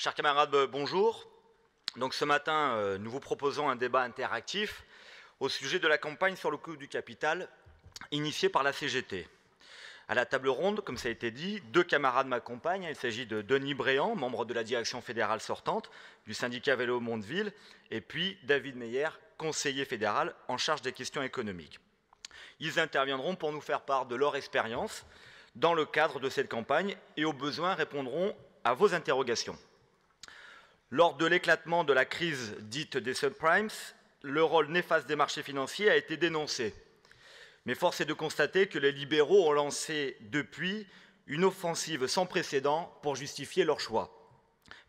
Chers camarades, bonjour. Donc ce matin, nous vous proposons un débat interactif au sujet de la campagne sur le coût du capital initiée par la CGT. À la table ronde, comme ça a été dit, deux camarades m'accompagnent. Il s'agit de Denis Bréant, membre de la direction fédérale sortante du syndicat Vélo Mondeville, et puis David Meyer, conseiller fédéral en charge des questions économiques. Ils interviendront pour nous faire part de leur expérience dans le cadre de cette campagne et au besoin répondront à vos interrogations. Lors de l'éclatement de la crise dite des subprimes, le rôle néfaste des marchés financiers a été dénoncé. Mais force est de constater que les libéraux ont lancé depuis une offensive sans précédent pour justifier leur choix.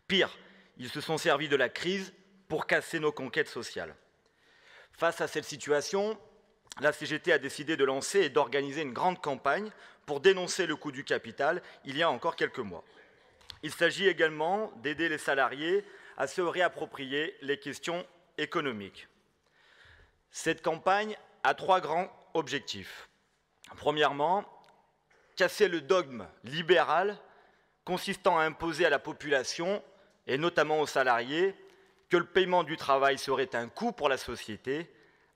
Pire, ils se sont servis de la crise pour casser nos conquêtes sociales. Face à cette situation, la CGT a décidé de lancer et d'organiser une grande campagne pour dénoncer le coût du capital il y a encore quelques mois. Il s'agit également d'aider les salariés à se réapproprier les questions économiques. Cette campagne a trois grands objectifs. Premièrement, casser le dogme libéral consistant à imposer à la population, et notamment aux salariés, que le paiement du travail serait un coût pour la société,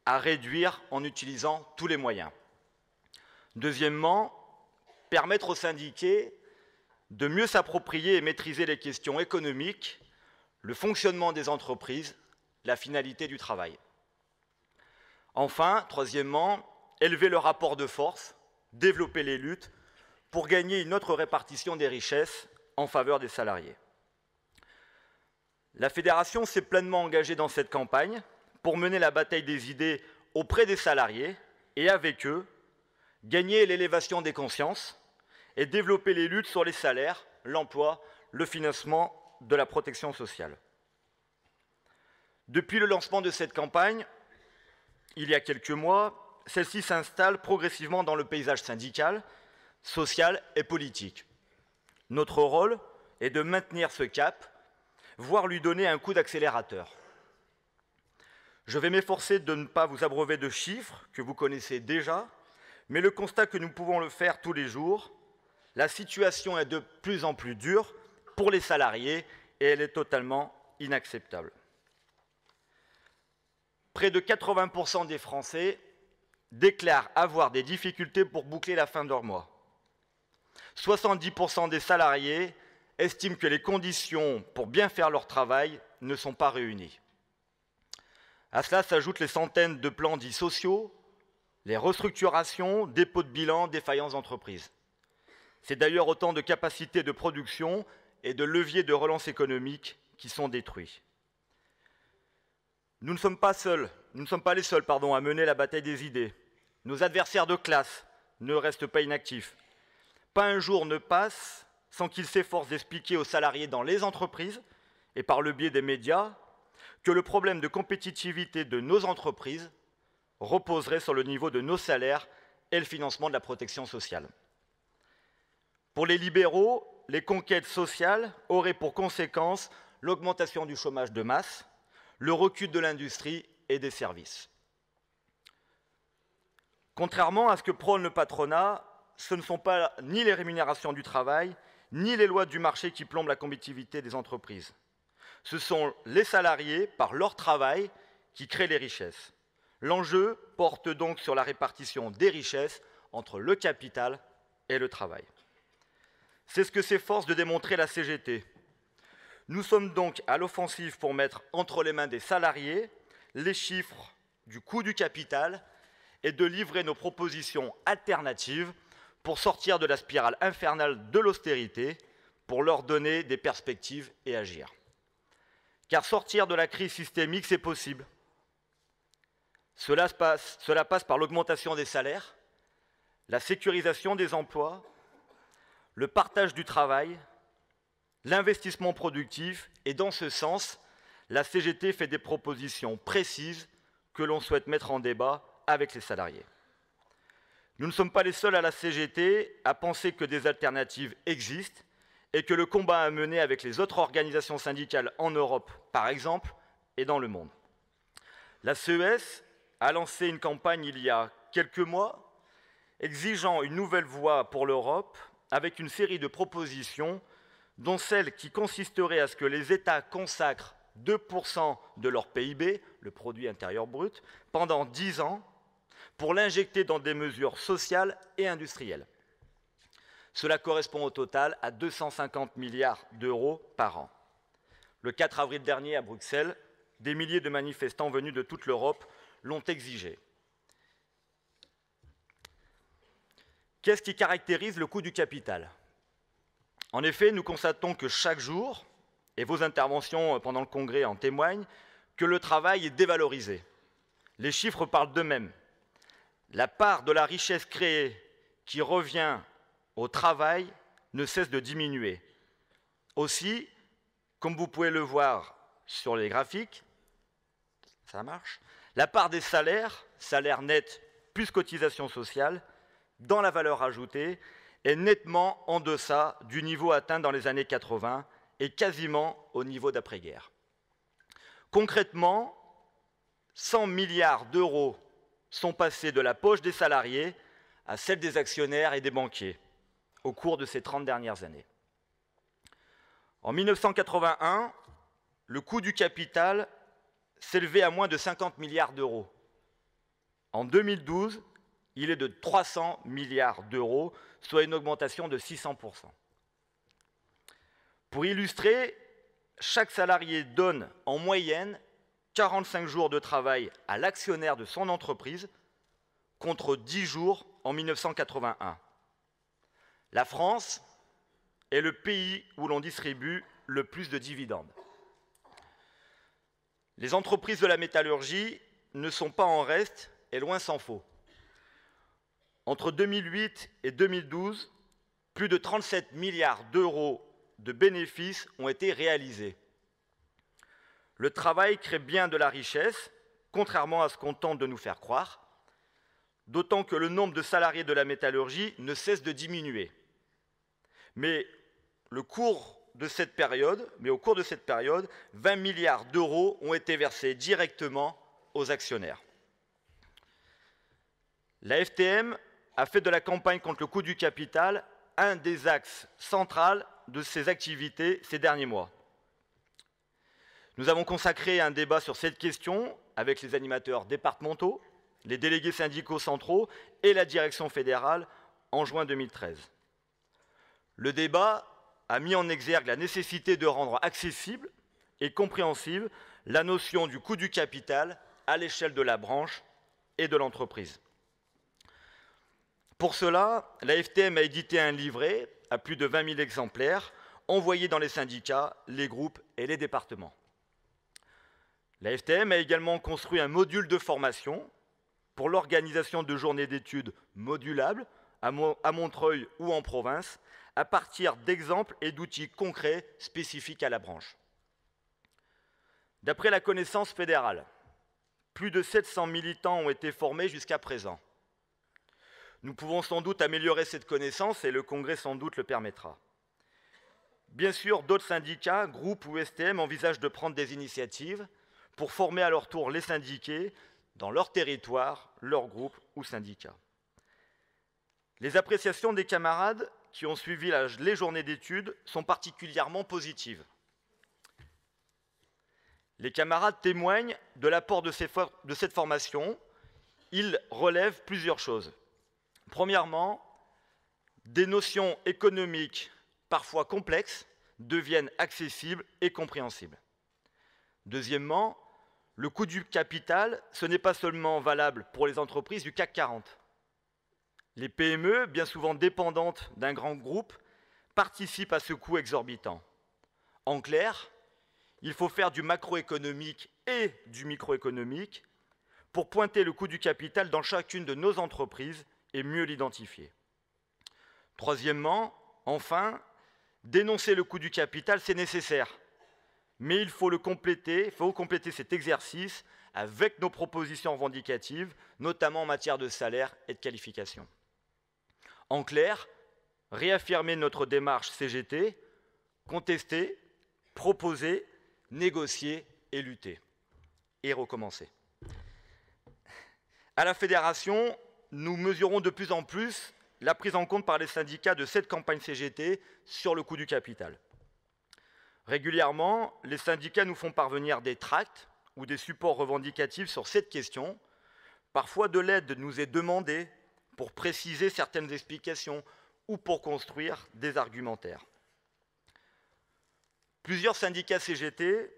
à réduire en utilisant tous les moyens. Deuxièmement, permettre aux syndiqués de mieux s'approprier et maîtriser les questions économiques, le fonctionnement des entreprises, la finalité du travail. Enfin, troisièmement, élever le rapport de force, développer les luttes pour gagner une autre répartition des richesses en faveur des salariés. La fédération s'est pleinement engagée dans cette campagne pour mener la bataille des idées auprès des salariés et avec eux, gagner l'élévation des consciences et développer les luttes sur les salaires, l'emploi, le financement de la protection sociale. Depuis le lancement de cette campagne, il y a quelques mois, celle-ci s'installe progressivement dans le paysage syndical, social et politique. Notre rôle est de maintenir ce cap, voire lui donner un coup d'accélérateur. Je vais m'efforcer de ne pas vous abreuver de chiffres que vous connaissez déjà, mais le constat que nous pouvons le faire tous les jours, la situation est de plus en plus dure pour les salariés et elle est totalement inacceptable. Près de 80% des Français déclarent avoir des difficultés pour boucler la fin de leur mois. 70% des salariés estiment que les conditions pour bien faire leur travail ne sont pas réunies. À cela s'ajoutent les centaines de plans dits sociaux, les restructurations, dépôts de bilan, défaillances d'entreprises. C'est d'ailleurs autant de capacités de production et de leviers de relance économique qui sont détruits. Nous ne sommes pas les seuls à mener la bataille des idées. Nos adversaires de classe ne restent pas inactifs. Pas un jour ne passe sans qu'ils s'efforcent d'expliquer aux salariés dans les entreprises et par le biais des médias que le problème de compétitivité de nos entreprises reposerait sur le niveau de nos salaires et le financement de la protection sociale. Pour les libéraux, les conquêtes sociales auraient pour conséquence l'augmentation du chômage de masse, le recul de l'industrie et des services. Contrairement à ce que prône le patronat, ce ne sont pas ni les rémunérations du travail, ni les lois du marché qui plombent la compétitivité des entreprises. Ce sont les salariés, par leur travail, qui créent les richesses. L'enjeu porte donc sur la répartition des richesses entre le capital et le travail. C'est ce que s'efforce de démontrer la CGT. Nous sommes donc à l'offensive pour mettre entre les mains des salariés les chiffres du coût du capital et de livrer nos propositions alternatives pour sortir de la spirale infernale de l'austérité, pour leur donner des perspectives et agir. Car sortir de la crise systémique, c'est possible. Cela passe par l'augmentation des salaires, la sécurisation des emplois, le partage du travail, l'investissement productif, et dans ce sens, la CGT fait des propositions précises que l'on souhaite mettre en débat avec les salariés. Nous ne sommes pas les seuls à la CGT à penser que des alternatives existent et que le combat à mener avec les autres organisations syndicales en Europe, par exemple, et dans le monde. La CES a lancé une campagne il y a quelques mois, exigeant une nouvelle voie pour l'Europe, avec une série de propositions dont celle qui consisterait à ce que les États consacrent 2% de leur PIB, le produit intérieur brut, pendant 10 ans, pour l'injecter dans des mesures sociales et industrielles. Cela correspond au total à 250 milliards d'euros par an. Le 4 avril dernier, à Bruxelles, des milliers de manifestants venus de toute l'Europe l'ont exigé. Qu'est-ce qui caractérise le coût du capital? En effet, nous constatons que chaque jour, et vos interventions pendant le congrès en témoignent, que le travail est dévalorisé. Les chiffres parlent d'eux-mêmes. La part de la richesse créée qui revient au travail ne cesse de diminuer. Aussi, comme vous pouvez le voir sur les graphiques, ça marche, la part des salaires, salaires nets plus cotisations sociales, dans la valeur ajoutée, est nettement en deçà du niveau atteint dans les années 80 et quasiment au niveau d'après-guerre. Concrètement, 100 milliards d'euros sont passés de la poche des salariés à celle des actionnaires et des banquiers au cours de ces 30 dernières années. En 1981, le coût du capital s'élevait à moins de 50 milliards d'euros. En 2012, il est de 300 milliards d'euros, soit une augmentation de 600%. Pour illustrer, chaque salarié donne en moyenne 45 jours de travail à l'actionnaire de son entreprise contre 10 jours en 1981. La France est le pays où l'on distribue le plus de dividendes. Les entreprises de la métallurgie ne sont pas en reste, et loin s'en faut. Entre 2008 et 2012, plus de 37 milliards d'euros de bénéfices ont été réalisés. Le travail crée bien de la richesse, contrairement à ce qu'on tente de nous faire croire, d'autant que le nombre de salariés de la métallurgie ne cesse de diminuer. Mais au cours de cette période, 20 milliards d'euros ont été versés directement aux actionnaires. La FTM a fait de la campagne contre le coût du capital un des axes centraux de ses activités ces derniers mois. Nous avons consacré un débat sur cette question avec les animateurs départementaux, les délégués syndicaux centraux et la direction fédérale en juin 2013. Le débat a mis en exergue la nécessité de rendre accessible et compréhensible la notion du coût du capital à l'échelle de la branche et de l'entreprise. Pour cela, la FTM a édité un livret à plus de 20 000 exemplaires envoyés dans les syndicats, les groupes et les départements. La FTM a également construit un module de formation pour l'organisation de journées d'études modulables à Montreuil ou en province, à partir d'exemples et d'outils concrets spécifiques à la branche. D'après la connaissance fédérale, plus de 700 militants ont été formés jusqu'à présent. Nous pouvons sans doute améliorer cette connaissance et le Congrès sans doute le permettra. Bien sûr, d'autres syndicats, groupes ou STM envisagent de prendre des initiatives pour former à leur tour les syndiqués dans leur territoire, leur groupe ou syndicat. Les appréciations des camarades qui ont suivi les journées d'études sont particulièrement positives. Les camarades témoignent de l'apport de cette formation. Ils relèvent plusieurs choses. Premièrement, des notions économiques parfois complexes deviennent accessibles et compréhensibles. Deuxièmement, le coût du capital, ce n'est pas seulement valable pour les entreprises du CAC 40. Les PME, bien souvent dépendantes d'un grand groupe, participent à ce coût exorbitant. En clair, il faut faire du macroéconomique et du microéconomique pour pointer le coût du capital dans chacune de nos entreprises et mieux l'identifier. Troisièmement, enfin, dénoncer le coût du capital, c'est nécessaire. Mais il faut compléter cet exercice avec nos propositions revendicatives, notamment en matière de salaire et de qualification. En clair, réaffirmer notre démarche CGT, contester, proposer, négocier et lutter. Et recommencer. À la Fédération, nous mesurons de plus en plus la prise en compte par les syndicats de cette campagne CGT sur le coût du capital. Régulièrement, les syndicats nous font parvenir des tracts ou des supports revendicatifs sur cette question. Parfois, de l'aide nous est demandée pour préciser certaines explications ou pour construire des argumentaires. Plusieurs syndicats CGT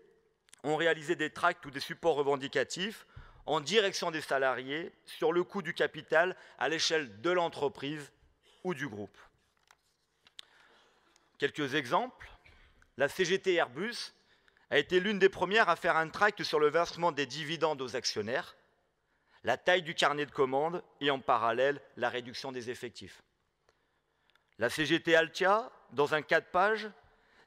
ont réalisé des tracts ou des supports revendicatifs en direction des salariés sur le coût du capital à l'échelle de l'entreprise ou du groupe. Quelques exemples. La CGT Airbus a été l'une des premières à faire un tract sur le versement des dividendes aux actionnaires, la taille du carnet de commandes et en parallèle la réduction des effectifs. La CGT Altia, dans un 4 pages,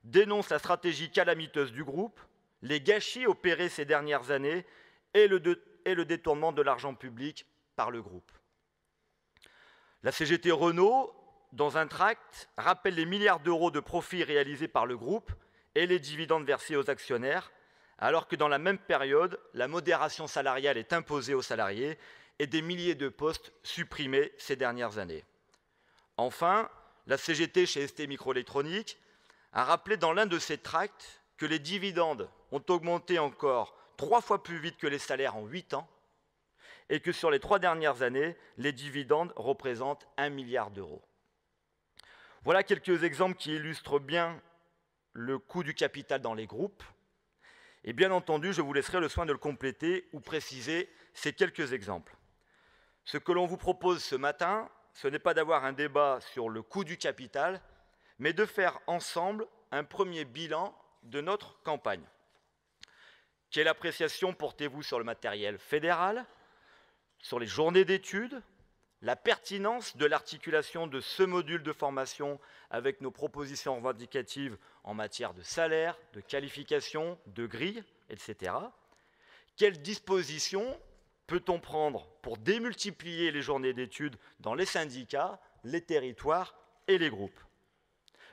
dénonce la stratégie calamiteuse du groupe, les gâchis opérés ces dernières années et le détournement de l'argent public par le groupe. La CGT Renault, dans un tract, rappelle les milliards d'euros de profits réalisés par le groupe et les dividendes versés aux actionnaires, alors que dans la même période, la modération salariale est imposée aux salariés et des milliers de postes supprimés ces dernières années. Enfin, la CGT chez ST Microélectronique a rappelé dans l'un de ses tracts que les dividendes ont augmenté encore 3 fois plus vite que les salaires en 8 ans et que sur les 3 dernières années, les dividendes représentent 1 milliard d'euros. Voilà quelques exemples qui illustrent bien le coût du capital dans les groupes. Et bien entendu, je vous laisserai le soin de le compléter ou préciser ces quelques exemples. Ce que l'on vous propose ce matin, ce n'est pas d'avoir un débat sur le coût du capital, mais de faire ensemble un premier bilan de notre campagne. Quelle appréciation portez-vous sur le matériel fédéral, sur les journées d'études, la pertinence de l'articulation de ce module de formation avec nos propositions revendicatives en matière de salaire, de qualification, de grille, etc. Quelles dispositions peut-on prendre pour démultiplier les journées d'études dans les syndicats, les territoires et les groupes?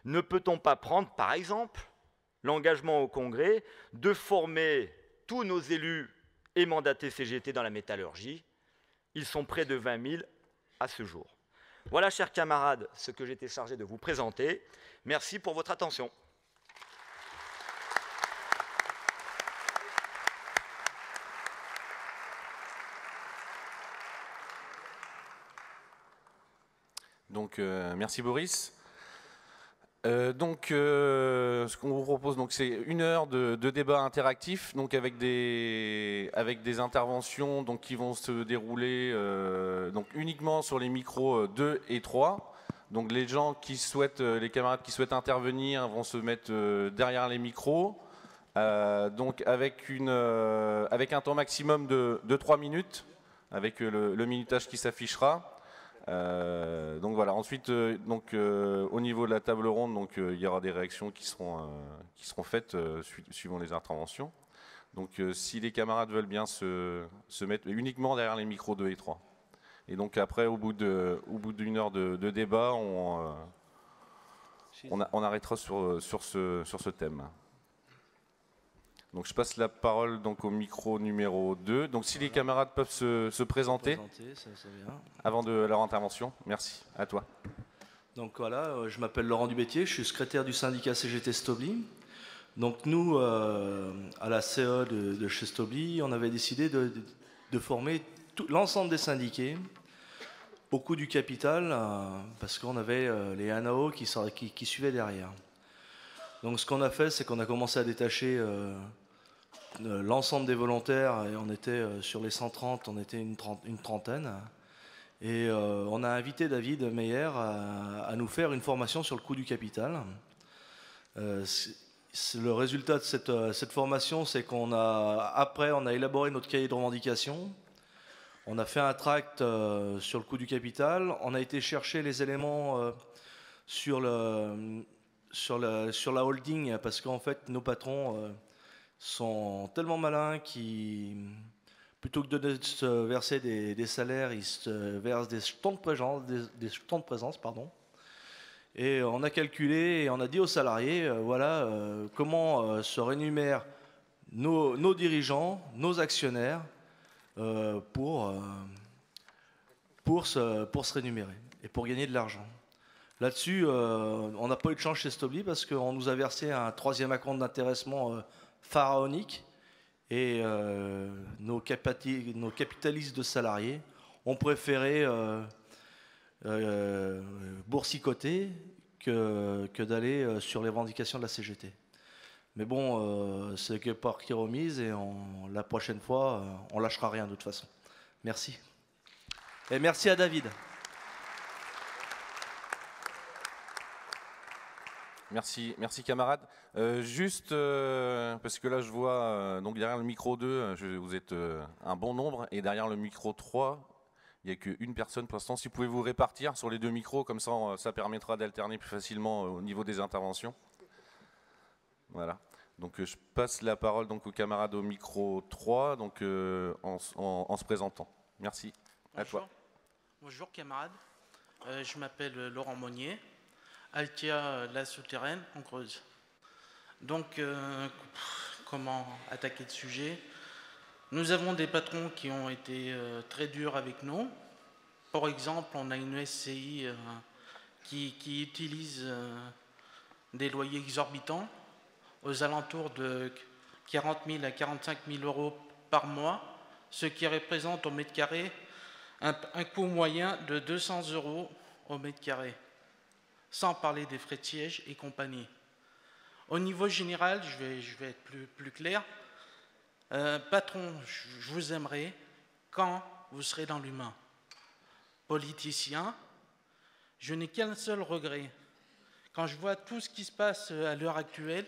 Ne peut-on pas prendre, par exemple, l'engagement au Congrès de former tous nos élus et mandatés CGT dans la métallurgie? Ils sont près de 20 000 à ce jour. Voilà, chers camarades, ce que j'étais chargé de vous présenter. Merci pour votre attention. Donc, merci Boris. Ce qu'on vous propose, c'est 1 heure de débat interactif, donc avec des interventions donc, qui vont se dérouler donc uniquement sur les micros 2 et 3. Donc les gens qui souhaitent, les camarades qui souhaitent intervenir vont se mettre derrière les micros, donc avec un temps maximum de 3 minutes, avec le minutage qui s'affichera. Donc voilà. Ensuite, au niveau de la table ronde, donc il y aura des réactions qui seront faites suivant les interventions. Donc si les camarades veulent bien se mettre uniquement derrière les micros 2 et 3. Et donc après, au bout d'1 heure de débat, on arrêtera sur ce thème. Donc je passe la parole donc au micro numéro 2. Donc si les camarades peuvent se présenter avant de leur intervention. Merci, à toi. Donc voilà, je m'appelle Laurent Dubétier, je suis secrétaire du syndicat CGT Stobli. Donc nous, à la CE de chez Stobli, on avait décidé de former l'ensemble des syndiqués au coût du capital, parce qu'on avait les NAO qui suivaient derrière. Donc ce qu'on a fait, c'est qu'on a commencé à détacher l'ensemble des volontaires, et on était sur les 130, on était une trentaine. Et on a invité David Meyer à nous faire une formation sur le coût du capital. Le résultat de cette formation, c'est après on a élaboré notre cahier de revendications. On a fait un tract sur le coût du capital. On a été chercher les éléments sur la holding, parce qu'en fait, nos patrons sont tellement malins qu'ils, plutôt que de se verser des salaires, ils se versent des jetons de présence, pardon. Et on a calculé et on a dit aux salariés, voilà comment se rémunèrent nos dirigeants, nos actionnaires, pour se rémunérer et pour gagner de l'argent. Là-dessus, on n'a pas eu de chance chez Stobli parce qu'on nous a versé un 3e acompte d'intéressement pharaonique et nos capitalistes de salariés ont préféré boursicoter que d'aller sur les revendications de la CGT. Mais bon, c'est que par qui remise et la prochaine fois, on lâchera rien de toute façon. Merci. Et merci à David. Merci, merci camarades. Juste, parce que là je vois, donc derrière le micro 2, vous êtes un bon nombre, et derrière le micro 3, il n'y a qu'une personne pour l'instant. Si vous pouvez vous répartir sur les 2 micros, comme ça, ça permettra d'alterner plus facilement au niveau des interventions. Voilà. Donc je passe la parole donc aux camarades au micro 3, donc en se présentant. Merci. Bonjour. À toi. Bonjour camarades. Je m'appelle Laurent Monnier. Altia La Souterraine en Creuse. Donc, comment attaquer le sujet? Nous avons des patrons qui ont été très durs avec nous. Par exemple, on a une SCI qui utilise des loyers exorbitants aux alentours de 40 000 à 45 000 euros par mois, ce qui représente au mètre carré un coût moyen de 200 euros au mètre carré, sans parler des frais de siège et compagnie. Au niveau général, je vais être plus clair. Patron, je vous aimerai quand vous serez dans l'humain. Politicien, je n'ai qu'un seul regret. Quand je vois tout ce qui se passe à l'heure actuelle,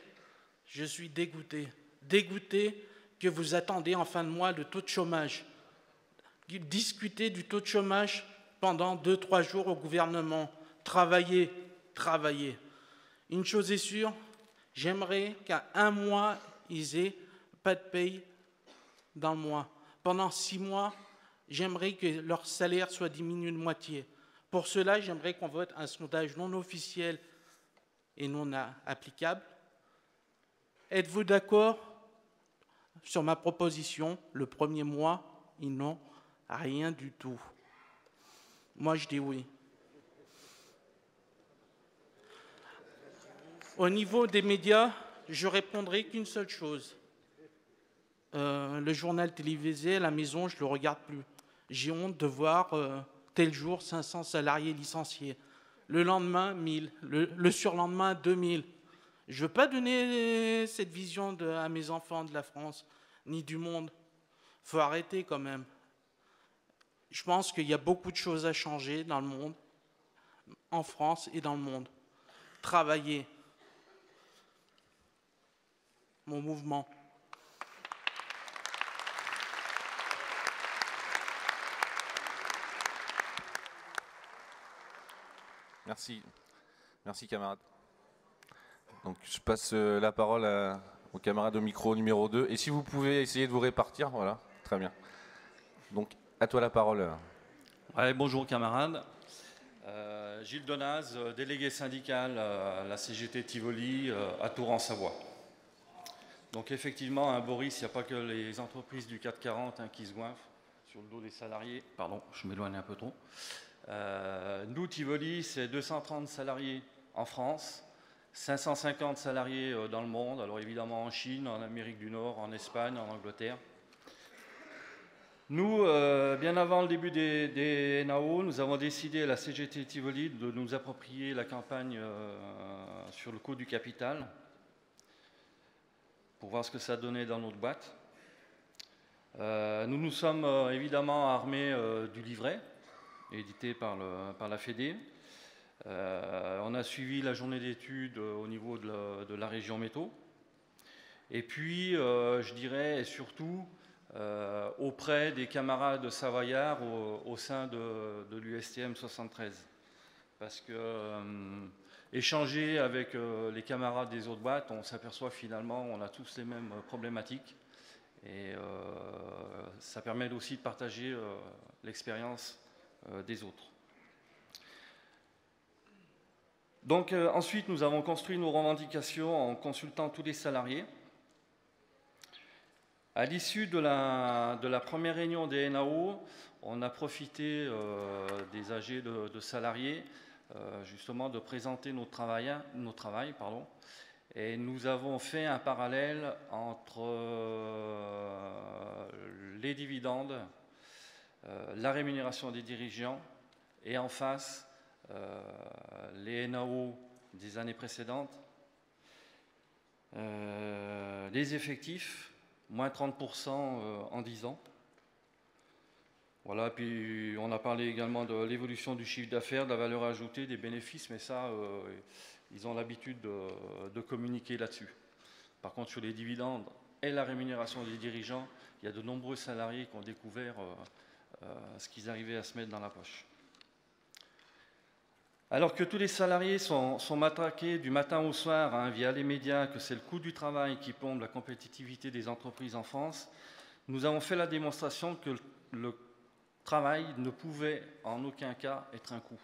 je suis dégoûté. Dégoûté que vous attendez en fin de mois le taux de chômage. Discuter du taux de chômage pendant 2-3 jours au gouvernement. Travailler. Une chose est sûre, j'aimerais qu'à un mois, ils aient pas de paye dans le mois. Pendant 6 mois, j'aimerais que leur salaire soit diminué de moitié. Pour cela, j'aimerais qu'on vote un sondage non officiel et non applicable. Êtes-vous d'accord sur ma proposition? Le premier mois, ils n'ont rien du tout. Moi, je dis oui. Au niveau des médias, je répondrai qu'une seule chose. Le journal télévisé à la maison, je ne le regarde plus. J'ai honte de voir tel jour 500 salariés licenciés. Le lendemain, 1000. Le surlendemain, 2000. Je ne veux pas donner cette vision à mes enfants de la France, ni du monde. Il faut arrêter quand même. Je pense qu'il y a beaucoup de choses à changer dans le monde, en France et dans le monde. Travailler. Mon mouvement. Merci. Merci camarade. Donc je passe la parole au camarade au micro numéro 2. Et si vous pouvez essayer de vous répartir, voilà, très bien. Donc à toi la parole. Ouais, bonjour camarades. Gilles Donaz, délégué syndical à la CGT Tivoli à Tours en Savoie. Donc effectivement, Boris, il n'y a pas que les entreprises du 440 qui se goinfrent sur le dos des salariés. Pardon, je m'éloigne un peu trop. Nous, Tivoli, c'est 230 salariés en France, 550 salariés dans le monde, alors évidemment en Chine, en Amérique du Nord, en Espagne, en Angleterre. Nous, bien avant le début des NAO, nous avons décidé à la CGT Tivoli de nous approprier la campagne sur le coût du capital pour voir ce que ça donnait dans notre boîte. Nous nous sommes évidemment armés du livret, édité par la Fédé. On a suivi la journée d'études au niveau de la région métaux. Et puis, je dirais, et surtout, auprès des camarades savoyards au sein de l'USTM 73. Parce que échanger avec les camarades des autres boîtes, on s'aperçoit finalement on a tous les mêmes problématiques. Et ça permet aussi de partager l'expérience des autres. Donc ensuite, nous avons construit nos revendications en consultant tous les salariés. À l'issue de la première réunion des NAO, on a profité des AG de salariés justement de présenter notre travail. Et nous avons fait un parallèle entre les dividendes, la rémunération des dirigeants et en face les NAO des années précédentes, les effectifs, moins 30% en 10 ans. Voilà, puis on a parlé également de l'évolution du chiffre d'affaires, de la valeur ajoutée, des bénéfices, mais ça, ils ont l'habitude de communiquer là-dessus. Par contre, sur les dividendes et la rémunération des dirigeants, il y a de nombreux salariés qui ont découvert ce qu'ils arrivaient à se mettre dans la poche. Alors que tous les salariés sont matraqués du matin au soir hein, via les médias, que c'est le coût du travail qui plombe la compétitivité des entreprises en France, nous avons fait la démonstration que le travail ne pouvait en aucun cas être un coût.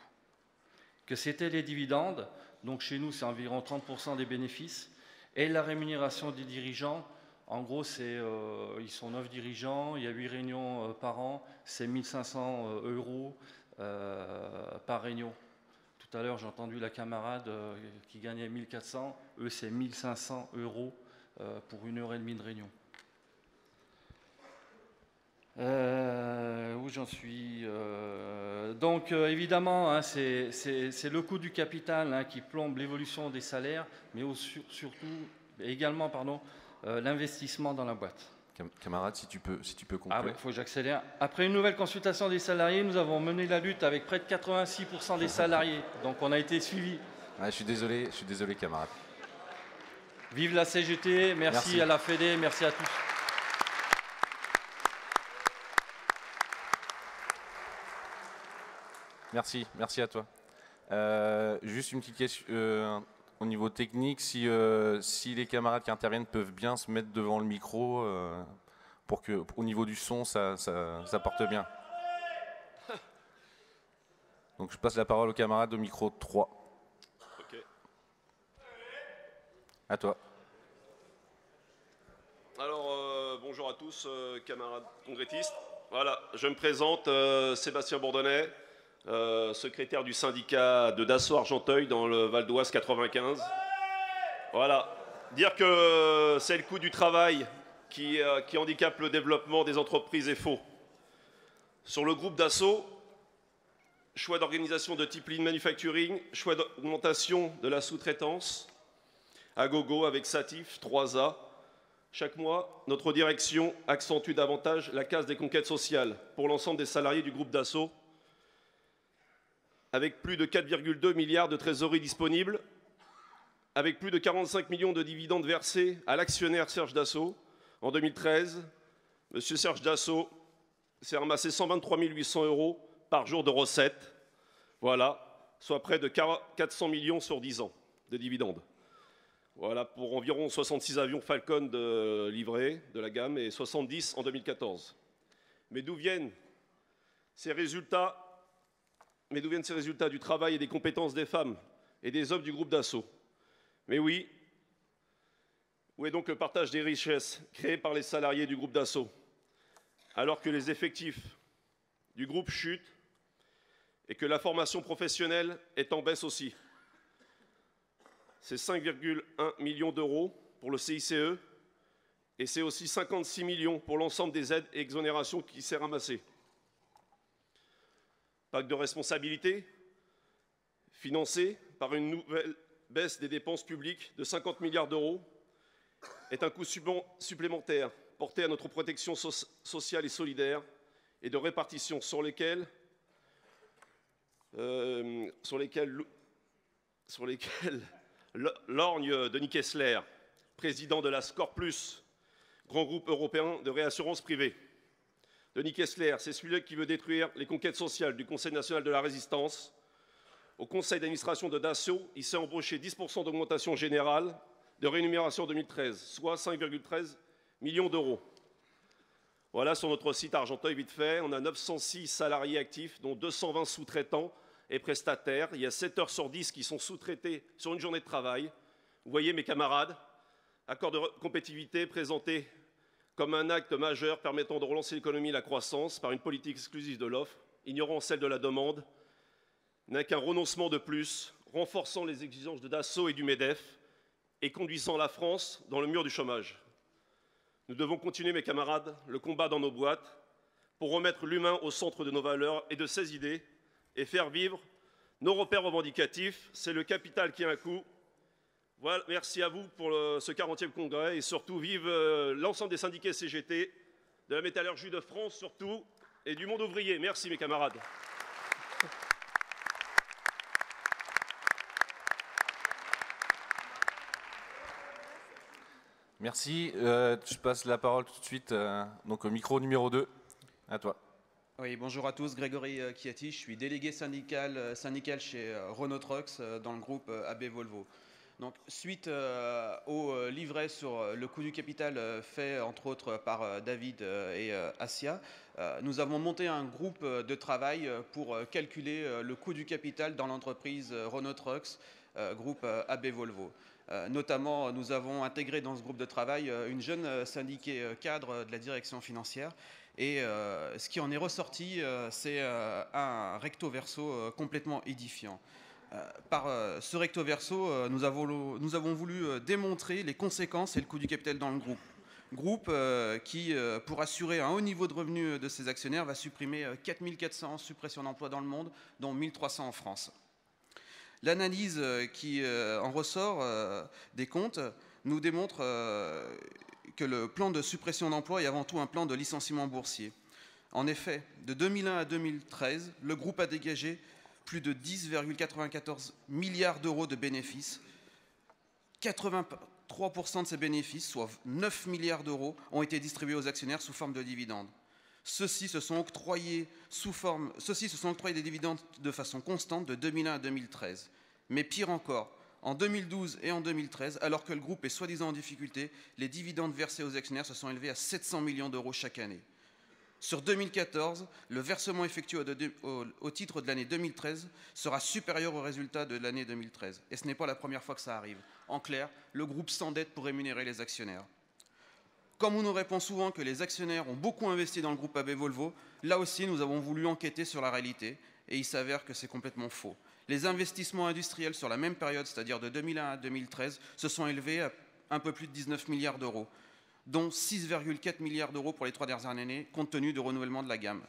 Que c'était les dividendes, donc chez nous c'est environ 30% des bénéfices, et la rémunération des dirigeants, en gros ils sont 9 dirigeants, il y a 8 réunions par an, c'est 1500 € par réunion. Tout à l'heure, j'ai entendu la camarade qui gagnait 1400. Eux, c'est 1500 € pour 1h30 de réunion. Où j'en suis Donc, évidemment, hein, c'est le coût du capital hein, qui plombe l'évolution des salaires, mais également l'investissement dans la boîte. Camarade, si tu peux conclure. Ah oui, il faut que j'accélère. Après une nouvelle consultation des salariés, nous avons mené la lutte avec près de 86% des salariés. Donc on a été suivis. Ouais, je suis désolé, camarade. Vive la CGT, merci à la Fédé, merci à tous. Merci à toi. Juste une petite question. Au niveau technique, si les camarades qui interviennent peuvent bien se mettre devant le micro pour que, au niveau du son, ça porte bien. Donc je passe la parole aux camarades au micro 3. Ok. À toi. Alors, bonjour à tous, camarades congrétistes. Voilà, je me présente, Sébastien Bourdonnais, secrétaire du syndicat de Dassault Argenteuil dans le Val d'Oise 95. Voilà, dire que c'est le coût du travail qui handicape le développement des entreprises est faux. Sur le groupe Dassault, choix d'organisation de type lean manufacturing, choix d'augmentation de la sous-traitance, à gogo avec Satif, 3A. Chaque mois, notre direction accentue davantage la casse des conquêtes sociales pour l'ensemble des salariés du groupe Dassault, avec plus de 4,2 milliards de trésorerie disponibles, avec plus de 45 millions de dividendes versés à l'actionnaire Serge Dassault. En 2013, M. Serge Dassault s'est ramassé 123 800 € par jour de recettes, voilà, soit près de 400 millions sur 10 ans de dividendes. Voilà, pour environ 66 avions Falcon livrés de la gamme et 70 en 2014. Mais d'où viennent ces résultats du travail et des compétences des femmes et des hommes du groupe Dassault? Mais oui, où est donc le partage des richesses créées par les salariés du groupe Dassault, alors que les effectifs du groupe chutent et que la formation professionnelle est en baisse aussi? C'est 5,1 millions d'euros pour le CICE et c'est aussi 56 millions pour l'ensemble des aides et exonérations qui s'est ramassé. Pacte de responsabilité, financé par une nouvelle baisse des dépenses publiques de 50 milliards d'euros, est un coût supplémentaire porté à notre protection sociale et solidaire et de répartition sur lesquels lorgne Denis Kessler, président de la SCOR+, grand groupe européen de réassurance privée. Denis Kessler, c'est celui qui veut détruire les conquêtes sociales du Conseil national de la résistance. Au conseil d'administration de Dassault, il s'est embauché 10% d'augmentation générale de rémunération en 2013, soit 5,13 millions d'euros. Voilà, sur notre site Argenteuil, vite fait, on a 906 salariés actifs, dont 220 sous-traitants et prestataires. Il y a 7 heures sur 10 qui sont sous-traités sur une journée de travail. Vous voyez, mes camarades, accord de compétitivité présenté comme un acte majeur permettant de relancer l'économie et la croissance par une politique exclusive de l'offre, ignorant celle de la demande, n'est qu'un renoncement de plus, renforçant les exigences de Dassault et du MEDEF et conduisant la France dans le mur du chômage. Nous devons continuer, mes camarades, le combat dans nos boîtes pour remettre l'humain au centre de nos valeurs et de ses idées et faire vivre nos repères revendicatifs. C'est le capital qui a un coût. Voilà, merci à vous pour ce 40e congrès et surtout vive l'ensemble des syndiqués CGT, de la métallurgie de France surtout et du monde ouvrier. Merci mes camarades. Merci. Je passe la parole tout de suite donc au micro numéro 2. À toi. Oui, bonjour à tous, Grégory Chiati, je suis délégué syndical chez Renault Trucks dans le groupe AB Volvo. Donc, suite au livret sur le coût du capital fait entre autres par David et Assia, nous avons monté un groupe de travail pour calculer le coût du capital dans l'entreprise Renault Trucks, groupe AB Volvo. Notamment, nous avons intégré dans ce groupe de travail une jeune syndiquée cadre de la direction financière. Et ce qui en est ressorti, c'est un recto verso complètement édifiant. Par ce recto verso, nous avons voulu démontrer les conséquences et le coût du capital dans le groupe. Groupe qui, pour assurer un haut niveau de revenus de ses actionnaires, va supprimer 4400 suppressions d'emplois dans le monde, dont 1300 en France. L'analyse qui en ressort des comptes nous démontre que le plan de suppression d'emplois est avant tout un plan de licenciement boursier. En effet, de 2001 à 2013, le groupe a dégagé plus de 10,94 milliards d'euros de bénéfices. 83% de ces bénéfices, soit 9 milliards d'euros, ont été distribués aux actionnaires sous forme de dividendes. Ceux-ci se sont octroyés des dividendes de façon constante de 2001 à 2013. Mais pire encore, en 2012 et en 2013, alors que le groupe est soi-disant en difficulté, les dividendes versés aux actionnaires se sont élevés à 700 millions d'euros chaque année. Sur 2014, le versement effectué au titre de l'année 2013 sera supérieur au résultat de l'année 2013. Et ce n'est pas la première fois que ça arrive. En clair, le groupe s'endette pour rémunérer les actionnaires. Comme on nous répond souvent que les actionnaires ont beaucoup investi dans le groupe AB Volvo, là aussi nous avons voulu enquêter sur la réalité et il s'avère que c'est complètement faux. Les investissements industriels sur la même période, c'est-à-dire de 2001 à 2013, se sont élevés à un peu plus de 19 milliards d'euros, dont 6,4 milliards d'euros pour les 3 dernières années, compte tenu du renouvellement de la gamme.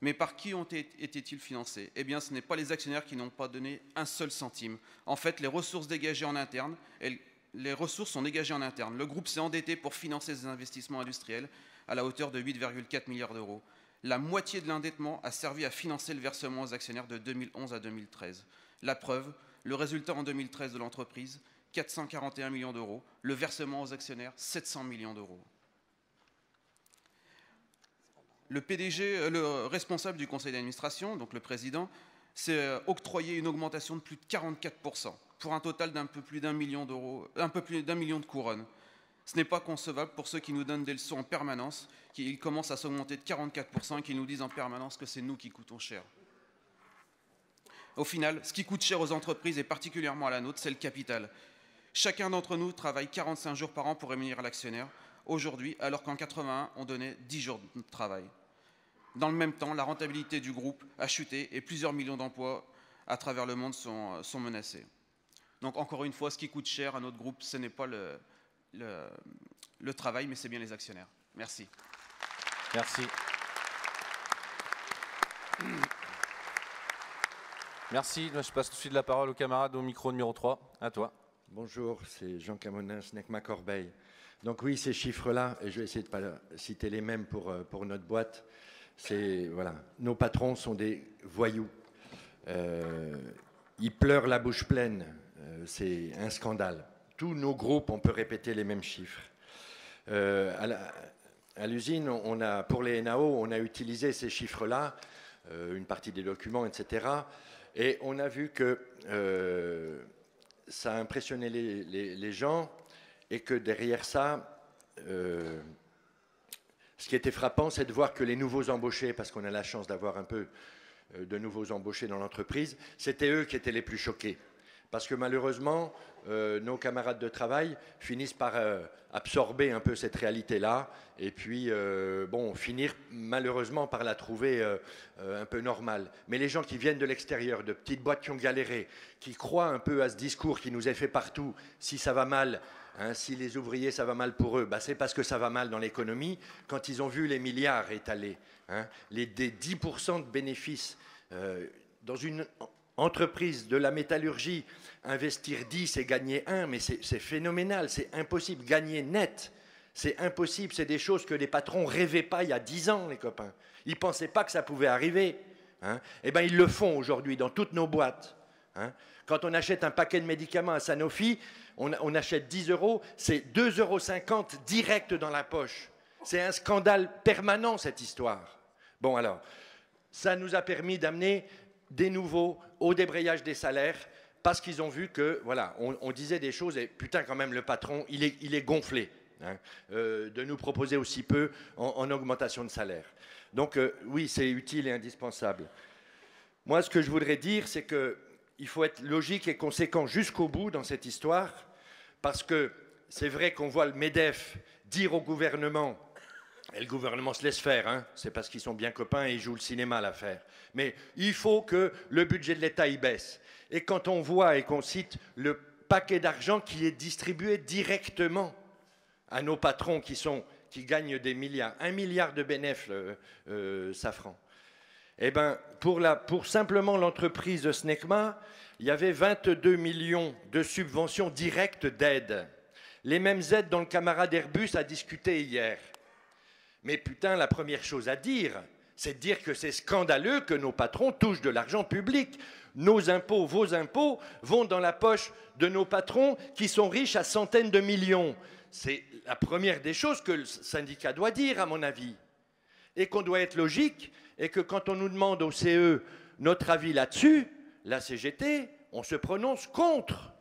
Mais par qui étaient-ils financés? Eh bien, ce n'est pas les actionnaires qui n'ont pas donné un seul centime. En fait, les ressources dégagées en interne, les ressources sont dégagées en interne. Le groupe s'est endetté pour financer ses investissements industriels à la hauteur de 8,4 milliards d'euros. La moitié de l'endettement a servi à financer le versement aux actionnaires de 2011 à 2013. La preuve, le résultat en 2013 de l'entreprise, 441 millions d'euros. Le versement aux actionnaires, 700 millions d'euros. Le PDG, le responsable du conseil d'administration, donc le président, s'est octroyé une augmentation de plus de 44%, pour un total d'un peu plus d'un million d'euros, un peu plus d'un million de couronnes. Ce n'est pas concevable pour ceux qui nous donnent des leçons en permanence, qu'ils commencent à s'augmenter de 44% et qui nous disent en permanence que c'est nous qui coûtons cher. Au final, ce qui coûte cher aux entreprises et particulièrement à la nôtre, c'est le capital. Chacun d'entre nous travaille 45 jours par an pour rémunérer l'actionnaire. Aujourd'hui, alors qu'en 81, on donnait 10 jours de travail. Dans le même temps, la rentabilité du groupe a chuté et plusieurs millions d'emplois à travers le monde sont menacés. Donc encore une fois, ce qui coûte cher à notre groupe, ce n'est pas le travail, mais c'est bien les actionnaires. Merci. Merci. Merci. Je passe tout de suite la parole aux camarades au micro numéro 3. À toi. Bonjour, c'est Jean Camonin, Snecma-Corbeil. Donc oui, ces chiffres-là, et je vais essayer de ne pas citer les mêmes pour notre boîte, c'est, voilà, nos patrons sont des voyous. Ils pleurent la bouche pleine. C'est un scandale. Tous nos groupes, on peut répéter les mêmes chiffres. À l'usine, pour les NAO, on a utilisé ces chiffres-là, une partie des documents, etc. Et on a vu que ça a impressionné les gens et que derrière ça, ce qui était frappant, c'est de voir que les nouveaux embauchés, parce qu'on a la chance d'avoir un peu de nouveaux embauchés dans l'entreprise, c'était eux qui étaient les plus choqués. Parce que malheureusement, nos camarades de travail finissent par absorber un peu cette réalité-là et puis bon, finir malheureusement par la trouver un peu normale. Mais les gens qui viennent de l'extérieur, de petites boîtes qui ont galéré, qui croient un peu à ce discours qui nous est fait partout, si ça va mal, hein, si les ouvriers ça va mal pour eux, bah, c'est parce que ça va mal dans l'économie. Quand ils ont vu les milliards étalés, hein, des 10% de bénéfices dans une entreprise de la métallurgie, investir 10 et gagner 1, mais c'est phénoménal, c'est impossible. Gagner net, c'est impossible. C'est des choses que les patrons ne rêvaient pas il y a 10 ans, les copains. Ils ne pensaient pas que ça pouvait arriver. Hein. Eh bien, ils le font aujourd'hui dans toutes nos boîtes. Hein. Quand on achète un paquet de médicaments à Sanofi, on achète 10 €, c'est 2,50 € direct dans la poche. C'est un scandale permanent, cette histoire. Bon, alors, ça nous a permis d'amener des nouveaux au débrayage des salaires parce qu'ils ont vu que, voilà, on disait des choses et putain, quand même, le patron, il est gonflé hein, de nous proposer aussi peu en augmentation de salaire. Donc, oui, c'est utile et indispensable. Moi, ce que je voudrais dire, c'est qu'il faut être logique et conséquent jusqu'au bout dans cette histoire parce que c'est vrai qu'on voit le MEDEF dire au gouvernement. Et le gouvernement se laisse faire, hein. C'est parce qu'ils sont bien copains et ils jouent le cinéma à l'affaire. Mais il faut que le budget de l'État y baisse. Et quand on voit et qu'on cite le paquet d'argent qui est distribué directement à nos patrons qui gagnent des milliards, 1 milliard de bénéfices, Safran. Eh bien, pour simplement l'entreprise de Snecma, il y avait 22 millions de subventions directes d'aide. Les mêmes aides dont le camarade Airbus a discuté hier. Mais putain, la première chose à dire, c'est de dire que c'est scandaleux que nos patrons touchent de l'argent public. Nos impôts, vos impôts, vont dans la poche de nos patrons qui sont riches à centaines de millions. C'est la première des choses que le syndicat doit dire, à mon avis. Et qu'on doit être logique, et que quand on nous demande au CE notre avis là-dessus, la CGT, on se prononce contre.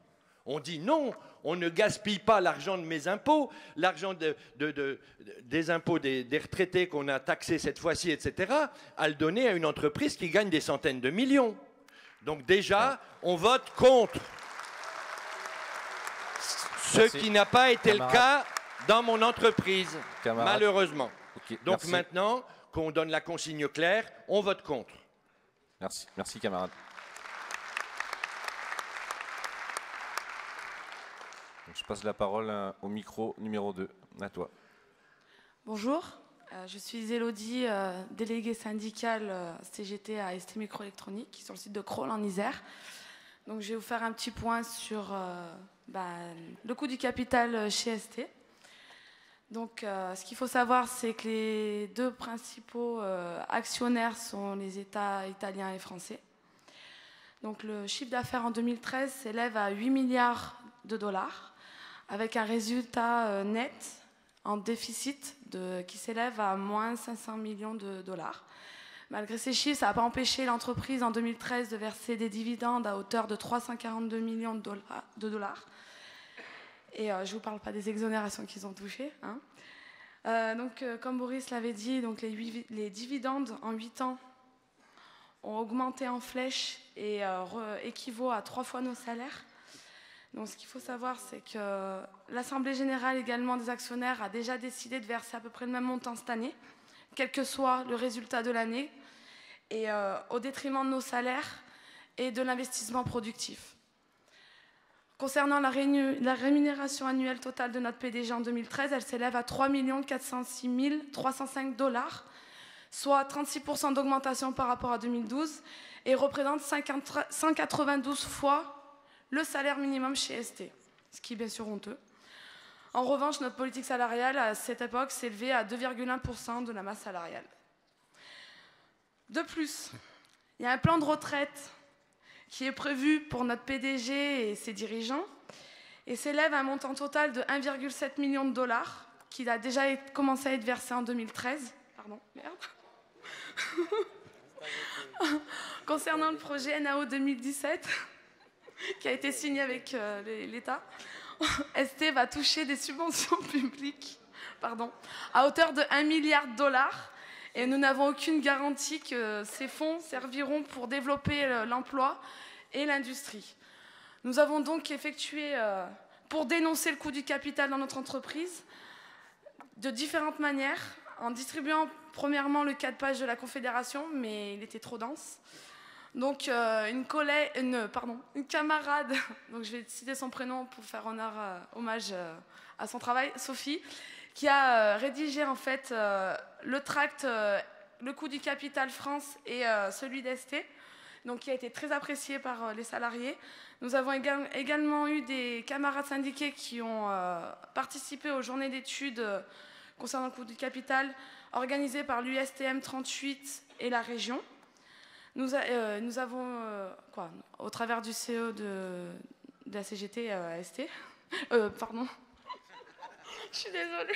On dit non, on ne gaspille pas l'argent de mes impôts, l'argent des impôts des retraités qu'on a taxés cette fois-ci, etc., à le donner à une entreprise qui gagne des centaines de millions. Donc déjà, on vote contre. Ce qui n'a pas été le cas dans mon entreprise, malheureusement. Okay, donc merci. maintenant qu'on donne la consigne claire, on vote contre. Merci, merci camarade. Donc, je passe la parole au micro numéro 2, à toi. Bonjour, je suis Élodie, déléguée syndicale CGT à ST Microélectronique sur le site de Crolles en Isère. Donc, je vais vous faire un petit point sur le coût du capital chez ST. Donc, ce qu'il faut savoir, c'est que les deux principaux actionnaires sont les États italiens et français. Donc, le chiffre d'affaires en 2013 s'élève à 8 milliards de dollars, avec un résultat net en déficit qui s'élève à moins 500 millions de dollars. Malgré ces chiffres, ça n'a pas empêché l'entreprise en 2013 de verser des dividendes à hauteur de 342 millions de dollars. Et je ne vous parle pas des exonérations qu'ils ont touchées. Hein. Comme Boris l'avait dit, donc les dividendes en 8 ans ont augmenté en flèche et équivaut à 3 fois nos salaires. Donc ce qu'il faut savoir, c'est que l'Assemblée générale également des actionnaires a déjà décidé de verser à peu près le même montant cette année, quel que soit le résultat de l'année, et au détriment de nos salaires et de l'investissement productif. Concernant la rémunération annuelle totale de notre PDG en 2013, elle s'élève à 3 406 305 $, soit 36% d'augmentation par rapport à 2012, et représente 192 fois le salaire minimum chez ST, ce qui est bien sûr honteux. En revanche, notre politique salariale à cette époque s'élevait à 2,1% de la masse salariale. De plus, il y a un plan de retraite qui est prévu pour notre PDG et ses dirigeants et s'élève à un montant total de 1,7 million de dollars qui a déjà commencé à être versé en 2013. Pardon, merde. Concernant le projet NAO 2017, qui a été signé avec l'État, ST va toucher des subventions publiques à hauteur de 1 milliard de dollars et nous n'avons aucune garantie que ces fonds serviront pour développer l'emploi et l'industrie. Nous avons donc effectué, pour dénoncer le coût du capital dans notre entreprise, de différentes manières, en distribuant premièrement le 4 pages de la Confédération, mais il était trop dense. Donc une camarade, donc je vais citer son prénom pour faire hommage à son travail, Sophie, qui a rédigé en fait le tract Le coût du capital France et celui d'ST, donc qui a été très apprécié par les salariés. Nous avons également eu des camarades syndiqués qui ont participé aux journées d'études concernant le coût du capital organisées par l'USTM 38 et la région. Nous avons, au travers du CEO de la CGT ST, pardon, je suis désolée.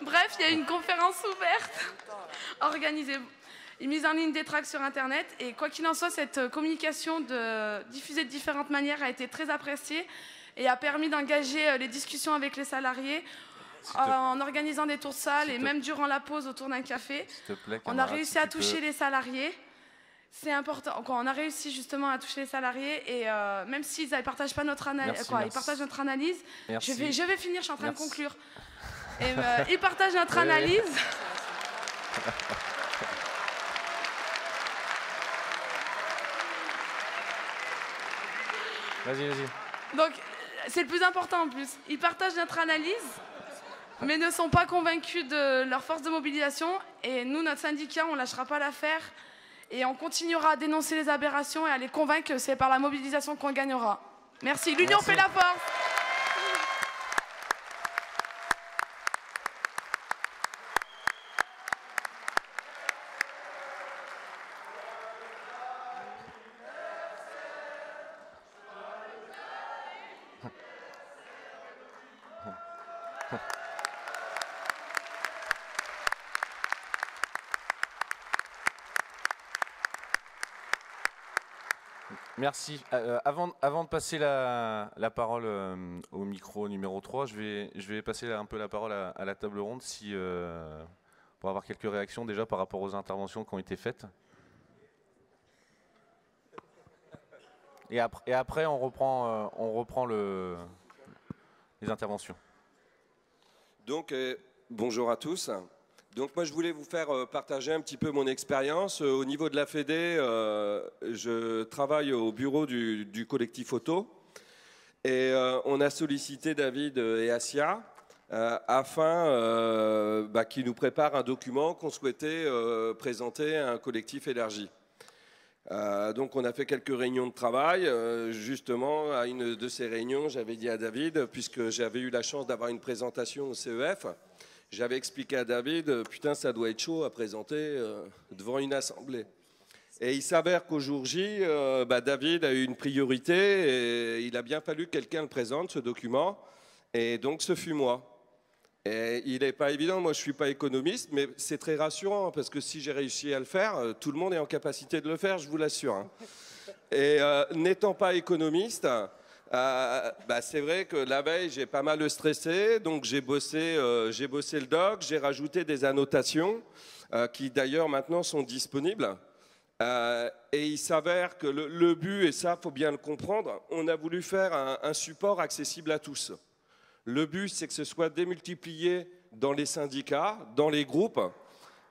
Bref, il y a une conférence ouverte organisée, une mise en ligne des tracts sur Internet, et quoi qu'il en soit, cette communication diffusée de différentes manières a été très appréciée et a permis d'engager les discussions avec les salariés en organisant des tours de salle et même durant la pause autour d'un café. On a réussi à toucher les salariés. C'est important. On a réussi justement à toucher les salariés et même s'ils ne partagent pas notre analyse, ils partagent notre analyse. Je vais finir, je suis en train de conclure. Et ils partagent notre analyse. Vas-y. Donc c'est le plus important en plus. Ils partagent notre analyse, mais ne sont pas convaincus de leur force de mobilisation. Et nous, notre syndicat, on ne lâchera pas l'affaire. Et on continuera à dénoncer les aberrations et à les convaincre que c'est par la mobilisation qu'on gagnera. Merci. L'union fait la force. Merci. Avant de passer la parole au micro numéro 3, je vais passer un peu la parole à la table ronde pour avoir quelques réactions déjà par rapport aux interventions qui ont été faites. Et après on reprend les interventions. Donc, bonjour à tous. Donc moi je voulais vous faire partager un petit peu mon expérience. Au niveau de la Fédé, je travaille au bureau du collectif Auto et on a sollicité David et Assia afin qu'ils nous préparent un document qu'on souhaitait présenter à un collectif élargi. Donc on a fait quelques réunions de travail. Justement, à une de ces réunions, j'avais dit à David, puisque j'avais eu la chance d'avoir une présentation au CEF, j'avais expliqué à David, putain, ça doit être chaud à présenter devant une assemblée. Et il s'avère qu'au jour J, David a eu une priorité et il a bien fallu que quelqu'un le présente, ce document. Et donc, ce fut moi. Et il n'est pas évident, moi je ne suis pas économiste, mais c'est très rassurant parce que si j'ai réussi à le faire, tout le monde est en capacité de le faire, je vous l'assure. Hein. Et n'étant pas économiste, c'est vrai que la veille, j'ai pas mal stressé, donc j'ai bossé le doc, j'ai rajouté des annotations qui d'ailleurs maintenant sont disponibles. Et il s'avère que le but, et ça, il faut bien le comprendre, on a voulu faire un support accessible à tous. Le but, c'est que ce soit démultiplié dans les syndicats, dans les groupes,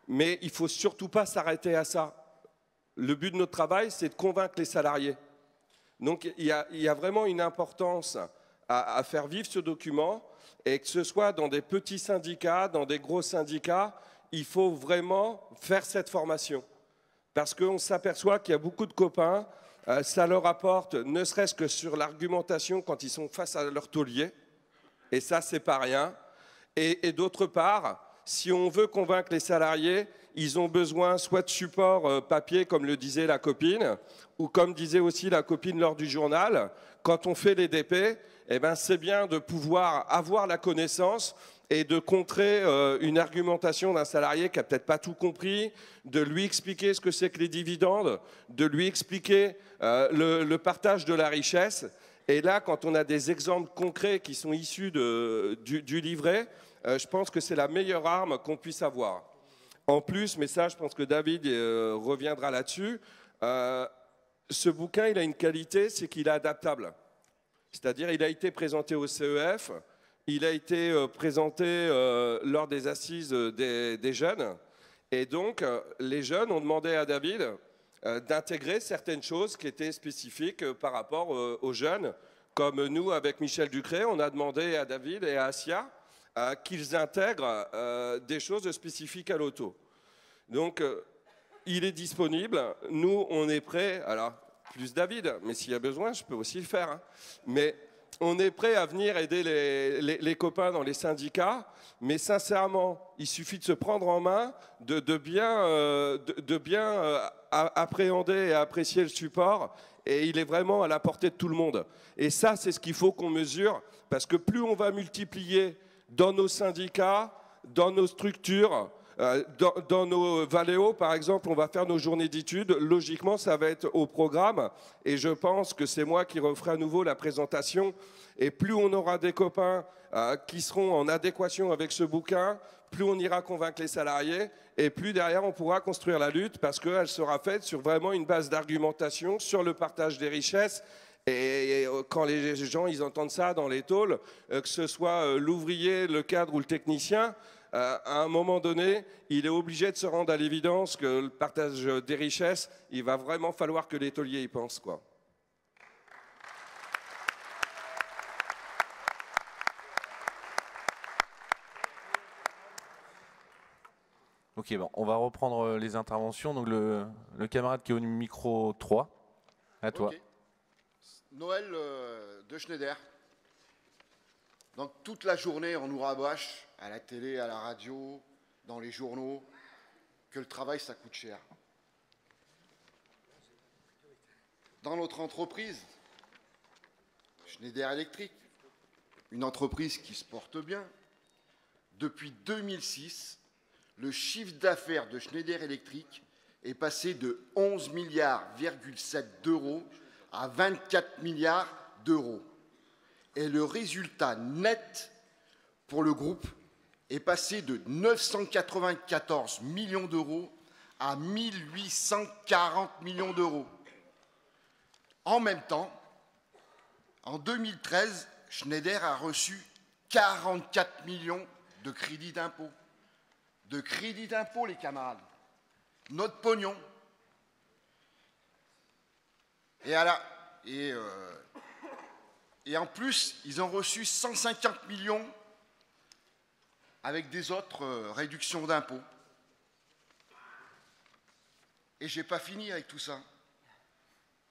mais il ne faut surtout pas s'arrêter à ça. Le but de notre travail, c'est de convaincre les salariés. Donc il y a vraiment une importance à faire vivre ce document, et que ce soit dans des petits syndicats, dans des gros syndicats, il faut vraiment faire cette formation. Parce qu'on s'aperçoit qu'il y a beaucoup de copains, ça leur apporte, ne serait-ce que sur l'argumentation quand ils sont face à leur taulier, et ça c'est pas rien. Et d'autre part, si on veut convaincre les salariés, ils ont besoin soit de support papier, comme le disait la copine, ou comme disait aussi la copine lors du journal, quand on fait les DP, c'est bien de pouvoir avoir la connaissance et de contrer une argumentation d'un salarié qui n'a peut-être pas tout compris, de lui expliquer ce que c'est que les dividendes, de lui expliquer le partage de la richesse. Et là, quand on a des exemples concrets qui sont issus du livret, je pense que c'est la meilleure arme qu'on puisse avoir. En plus, mais ça, je pense que David reviendra là-dessus, ce bouquin, il a une qualité, c'est qu'il est adaptable. C'est-à-dire, il a été présenté au CEF, il a été présenté lors des assises des jeunes. Et donc, les jeunes ont demandé à David d'intégrer certaines choses qui étaient spécifiques par rapport aux jeunes. Comme nous, avec Michel Ducré, on a demandé à David et à Assia qu'ils intègrent des choses spécifiques à l'auto. Donc, il est disponible. Nous, on est prêts. Alors, plus David, mais s'il y a besoin, je peux aussi le faire. Hein. Mais on est prêt à venir aider les copains dans les syndicats. Mais sincèrement, il suffit de se prendre en main, de bien appréhender et apprécier le support. Et il est vraiment à la portée de tout le monde. Et ça, c'est ce qu'il faut qu'on mesure. Parce que plus on va multiplier dans nos syndicats, dans nos structures, dans nos Valéo, par exemple, on va faire nos journées d'études. Logiquement, ça va être au programme. Et je pense que c'est moi qui referai à nouveau la présentation. Et plus on aura des copains qui seront en adéquation avec ce bouquin, plus on ira convaincre les salariés. Et plus derrière, on pourra construire la lutte parce qu'elle sera faite sur vraiment une base d'argumentation, sur le partage des richesses. Et quand les gens ils entendent ça dans les tôles, que ce soit l'ouvrier, le cadre ou le technicien, à un moment donné, il est obligé de se rendre à l'évidence que le partage des richesses, il va vraiment falloir que les tôliers y pensent, quoi. Ok, bon, on va reprendre les interventions. Donc le camarade qui est au micro 3, à toi. Okay. Noël de Schneider. Donc toute la journée, on nous rabâche à la télé, à la radio, dans les journaux, que le travail, ça coûte cher. Dans notre entreprise, Schneider Electric, une entreprise qui se porte bien, depuis 2006, le chiffre d'affaires de Schneider Electric est passé de 11,7 milliards d'euros à 24 milliards d'euros. Et le résultat net pour le groupe est passé de 994 millions d'euros à 1840 millions d'euros. En même temps, en 2013, Schneider a reçu 44 millions de crédits d'impôt. De crédits d'impôt, les camarades. Notre pognon. Et en plus, ils ont reçu 150 millions avec des autres réductions d'impôts. Et je n'ai pas fini avec tout ça.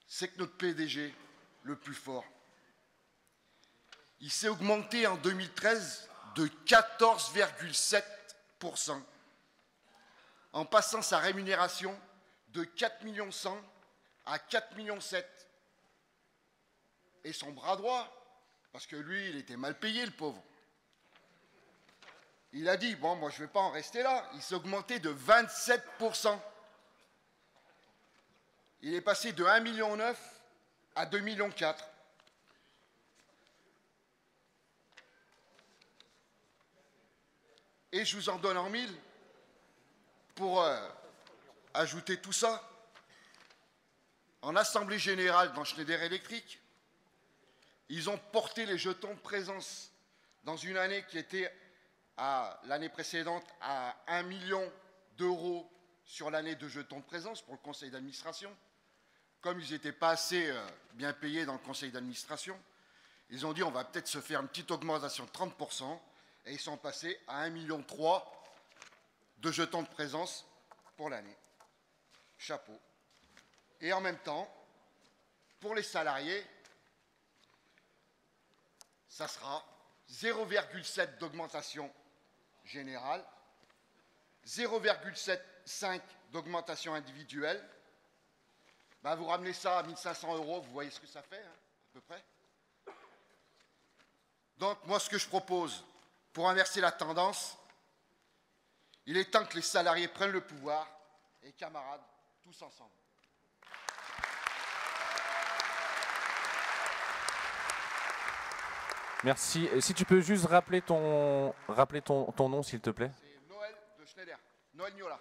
C'est que notre PDG, le plus fort, il s'est augmenté en 2013 de 14,7%, en passant sa rémunération de 4,1 millions à 4,7 millions. Et son bras droit, parce que lui, il était mal payé, le pauvre. Il a dit, bon, moi, je ne vais pas en rester là. Il s'est augmenté de 27%. Il est passé de 1,9 million à 2,4 millions. Et je vous en donne en mille pour ajouter tout ça. En assemblée générale dans Schneider Electric, ils ont porté les jetons de présence dans une année qui était l'année précédente à 1 million d'euros sur l'année de jetons de présence pour le conseil d'administration. Comme ils n'étaient pas assez bien payés dans le conseil d'administration, ils ont dit on va peut-être se faire une petite augmentation de 30%. Et ils sont passés à 1,3 million de jetons de présence pour l'année. Chapeau. Et en même temps, pour les salariés, ça sera 0,7 d'augmentation générale, 0,75 d'augmentation individuelle. Ben, vous ramenez ça à 1 500 €, vous voyez ce que ça fait, hein, à peu près. Donc, moi, ce que je propose, pour inverser la tendance, il est temps que les salariés prennent le pouvoir et camarades, tous ensemble. Merci. Et si tu peux juste rappeler ton nom, s'il te plaît. C'est Noël de Schneider, Noël Niola.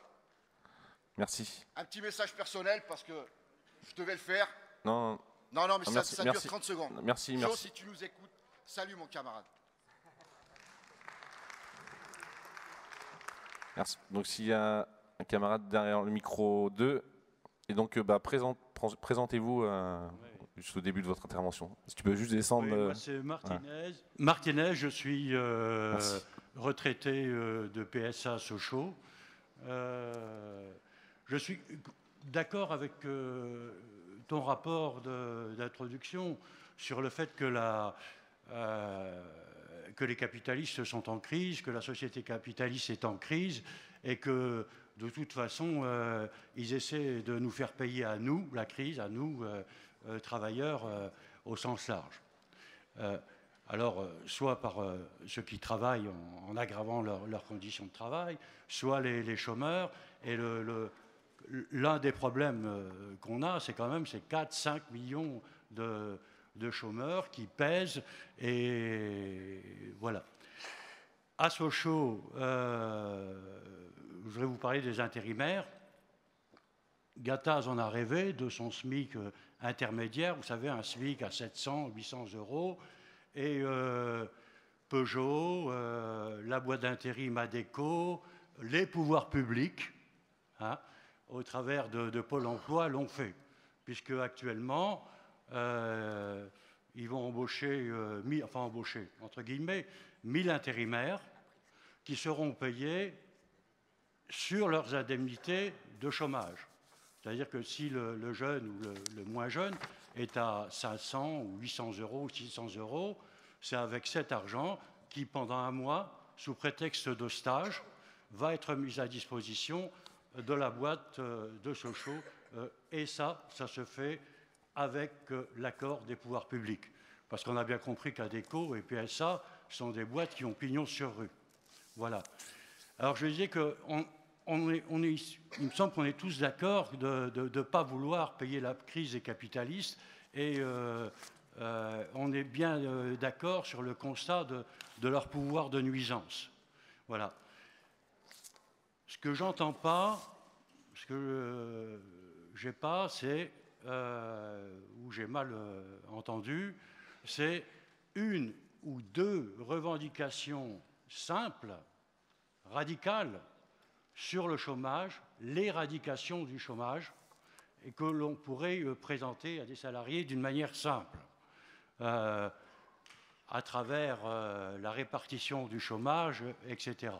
Merci. Un petit message personnel parce que je devais le faire. Non. Non, mais Ah, ça dure 30 secondes. Merci. Si tu nous écoutes, salut mon camarade. Merci. Donc s'il y a un camarade derrière le micro 2, et donc présentez-vous juste au début de votre intervention. Si tu peux juste descendre. Oui, moi c'est Martinez. Martinez, je suis retraité de PSA Sochaux. Je suis d'accord avec ton rapport d'introduction sur le fait que les capitalistes sont en crise, que la société capitaliste est en crise et que de toute façon, ils essaient de nous faire payer à nous la crise, à nous, travailleurs, au sens large. Alors, soit par ceux qui travaillent en aggravant leurs conditions de travail, soit les chômeurs. Et l'un des problèmes qu'on a, c'est quand même ces 4-5 millions de chômeurs qui pèsent. Et voilà. À Sochaux, je voudrais vous parler des intérimaires. Gattaz en a rêvé de son SMIC intermédiaire, vous savez, un SMIC à 700, 800 euros. Et Peugeot, la boîte d'intérim ADECO, les pouvoirs publics, au travers de Pôle emploi, l'ont fait. Puisque actuellement, ils vont embaucher, entre guillemets, 1000 intérimaires qui seront payés sur leurs indemnités de chômage. C'est-à-dire que si le jeune ou le moins jeune est à 500 ou 800 euros ou 600 euros, c'est avec cet argent qui, pendant un mois, sous prétexte de stage, va être mis à disposition de la boîte de Sochaux. Et ça se fait avec l'accord des pouvoirs publics. Parce qu'on a bien compris qu'ADECO et PSA sont des boîtes qui ont pignon sur rue. Voilà. Alors je disais que il me semble qu'on est tous d'accord de ne pas vouloir payer la crise des capitalistes et on est bien d'accord sur le constat de leur pouvoir de nuisance. Voilà. Ce que j'entends pas, ce que j'ai pas, c'est, ou j'ai mal entendu, c'est une ou deux revendications simples, radicales, sur le chômage, l'éradication du chômage, et que l'on pourrait présenter à des salariés d'une manière simple, à travers la répartition du chômage, etc.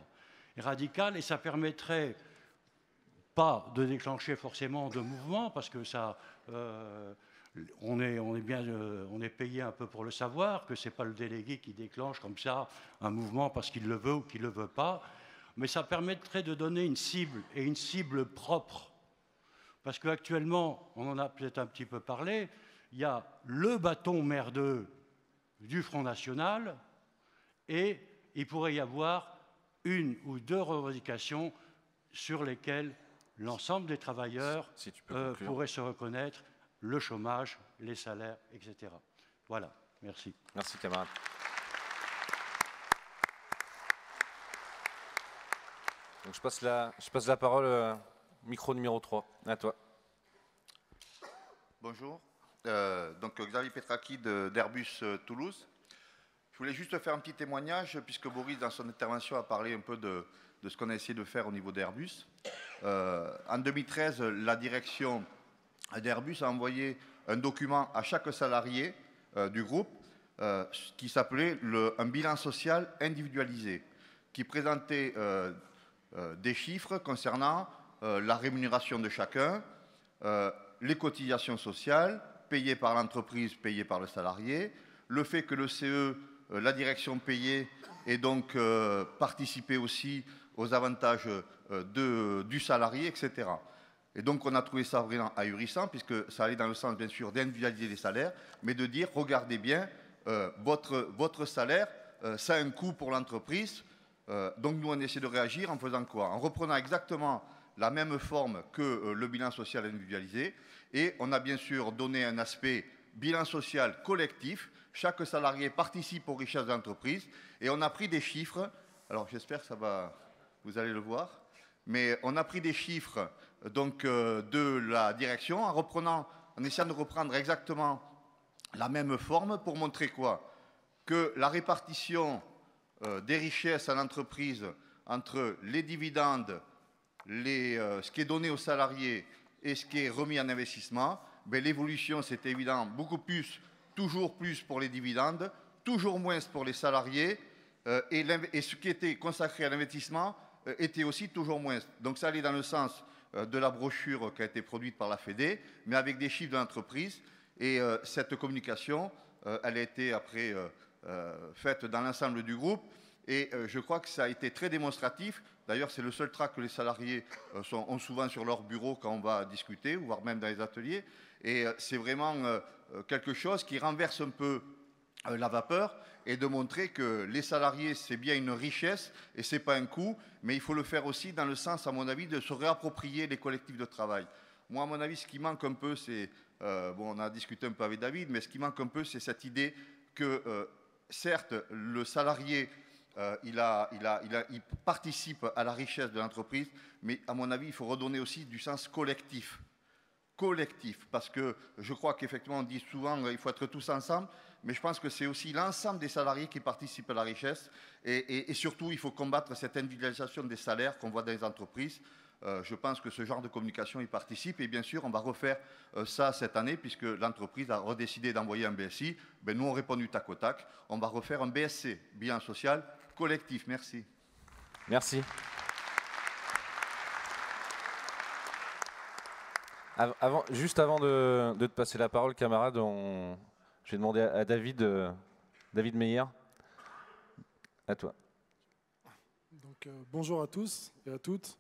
Radical, et ça permettrait pas de déclencher forcément de mouvement, parce que ça, on est payé un peu pour le savoir, que ce n'est pas le délégué qui déclenche comme ça un mouvement parce qu'il le veut ou qu'il ne le veut pas, mais ça permettrait de donner une cible, et une cible propre. Parce qu'actuellement, on en a peut-être un petit peu parlé, il y a le bâton merdeux du Front National, et il pourrait y avoir une ou deux revendications sur lesquelles l'ensemble des travailleurs pourraient se reconnaître, le chômage, les salaires, etc. Voilà, merci. Merci, camarade. Donc je passe la parole, micro numéro 3, à toi. Bonjour, donc Xavier Petraki d'Airbus Toulouse. Je voulais juste faire un petit témoignage, puisque Boris, dans son intervention, a parlé un peu de ce qu'on a essayé de faire au niveau d'Airbus. En 2013, la direction d'Airbus a envoyé un document à chaque salarié du groupe qui s'appelait un bilan social individualisé, qui présentait des chiffres concernant la rémunération de chacun, les cotisations sociales payées par l'entreprise, payées par le salarié, le fait que le CE, la direction payée, et donc participer aussi aux avantages du salarié, etc. Et donc on a trouvé ça vraiment ahurissant, puisque ça allait dans le sens, bien sûr, d'individualiser les salaires, mais de dire, regardez bien, votre salaire, ça a un coût pour l'entreprise. Donc nous, on essaie de réagir en faisant quoi? En reprenant exactement la même forme que le bilan social individualisé, et on a bien sûr donné un aspect bilan social collectif. Chaque salarié participe aux richesses de l'entreprise, et on a pris des chiffres. Alors j'espère que ça va, vous allez le voir, mais on a pris des chiffres donc de la direction en reprenant en essayant de reprendre exactement la même forme pour montrer quoi? Que la répartition des richesses en entreprise entre les dividendes, ce qui est donné aux salariés et ce qui est remis en investissement, ben, l'évolution, c'est évident, beaucoup plus, toujours plus pour les dividendes, toujours moins pour les salariés, et ce qui était consacré à l'investissement était aussi toujours moins. Donc ça allait dans le sens de la brochure qui a été produite par la Fédé, mais avec des chiffres de l'entreprise. Et cette communication, elle a été après faite dans l'ensemble du groupe. Et je crois que ça a été très démonstratif. D'ailleurs, c'est le seul tract que les salariés ont souvent sur leur bureau quand on va discuter, voire même dans les ateliers. Et c'est vraiment quelque chose qui renverse un peu la vapeur et de montrer que les salariés, c'est bien une richesse et ce n'est pas un coût, mais il faut le faire aussi dans le sens, à mon avis, de se réapproprier les collectifs de travail. Moi, à mon avis, ce qui manque un peu, c'est, bon, on a discuté un peu avec David, mais ce qui manque un peu, c'est cette idée que, certes, le salarié, il participe à la richesse de l'entreprise, mais à mon avis, il faut redonner aussi du sens collectif. Collectif, parce que je crois qu'effectivement, on dit souvent qu'il faut être tous ensemble, mais je pense que c'est aussi l'ensemble des salariés qui participent à la richesse, et surtout, il faut combattre cette individualisation des salaires qu'on voit dans les entreprises. Je pense que ce genre de communication y participe, et bien sûr, on va refaire ça cette année, puisque l'entreprise a redécidé d'envoyer un BSI. Ben, nous, on répond du tac au tac. On va refaire un BSC, bilan social collectif. Merci. Merci. Juste avant de te passer la parole, camarade, j'ai demandé à David Meyer. À toi. Donc, bonjour à tous et à toutes.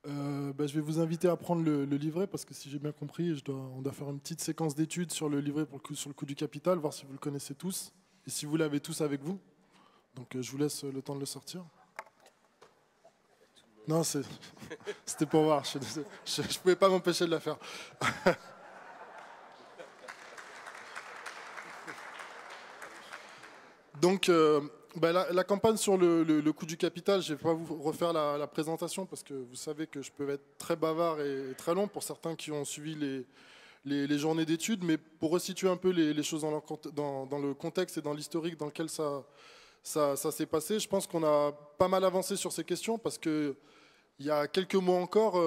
Je vais vous inviter à prendre le livret parce que si j'ai bien compris, on doit faire une petite séquence d'études sur le livret sur le coût du capital, voir si vous le connaissez tous et si vous l'avez tous avec vous. Donc je vous laisse le temps de le sortir. Non, c'était pour voir, je ne pouvais pas m'empêcher de la faire. Donc la campagne sur le coût du capital, je ne vais pas vous refaire la présentation parce que vous savez que je peux être très bavard et très long pour certains qui ont suivi les journées d'études, mais pour resituer un peu les choses dans le contexte et dans l'historique dans lequel ça s'est passé, je pense qu'on a pas mal avancé sur ces questions parce qu'il y a quelques mois encore,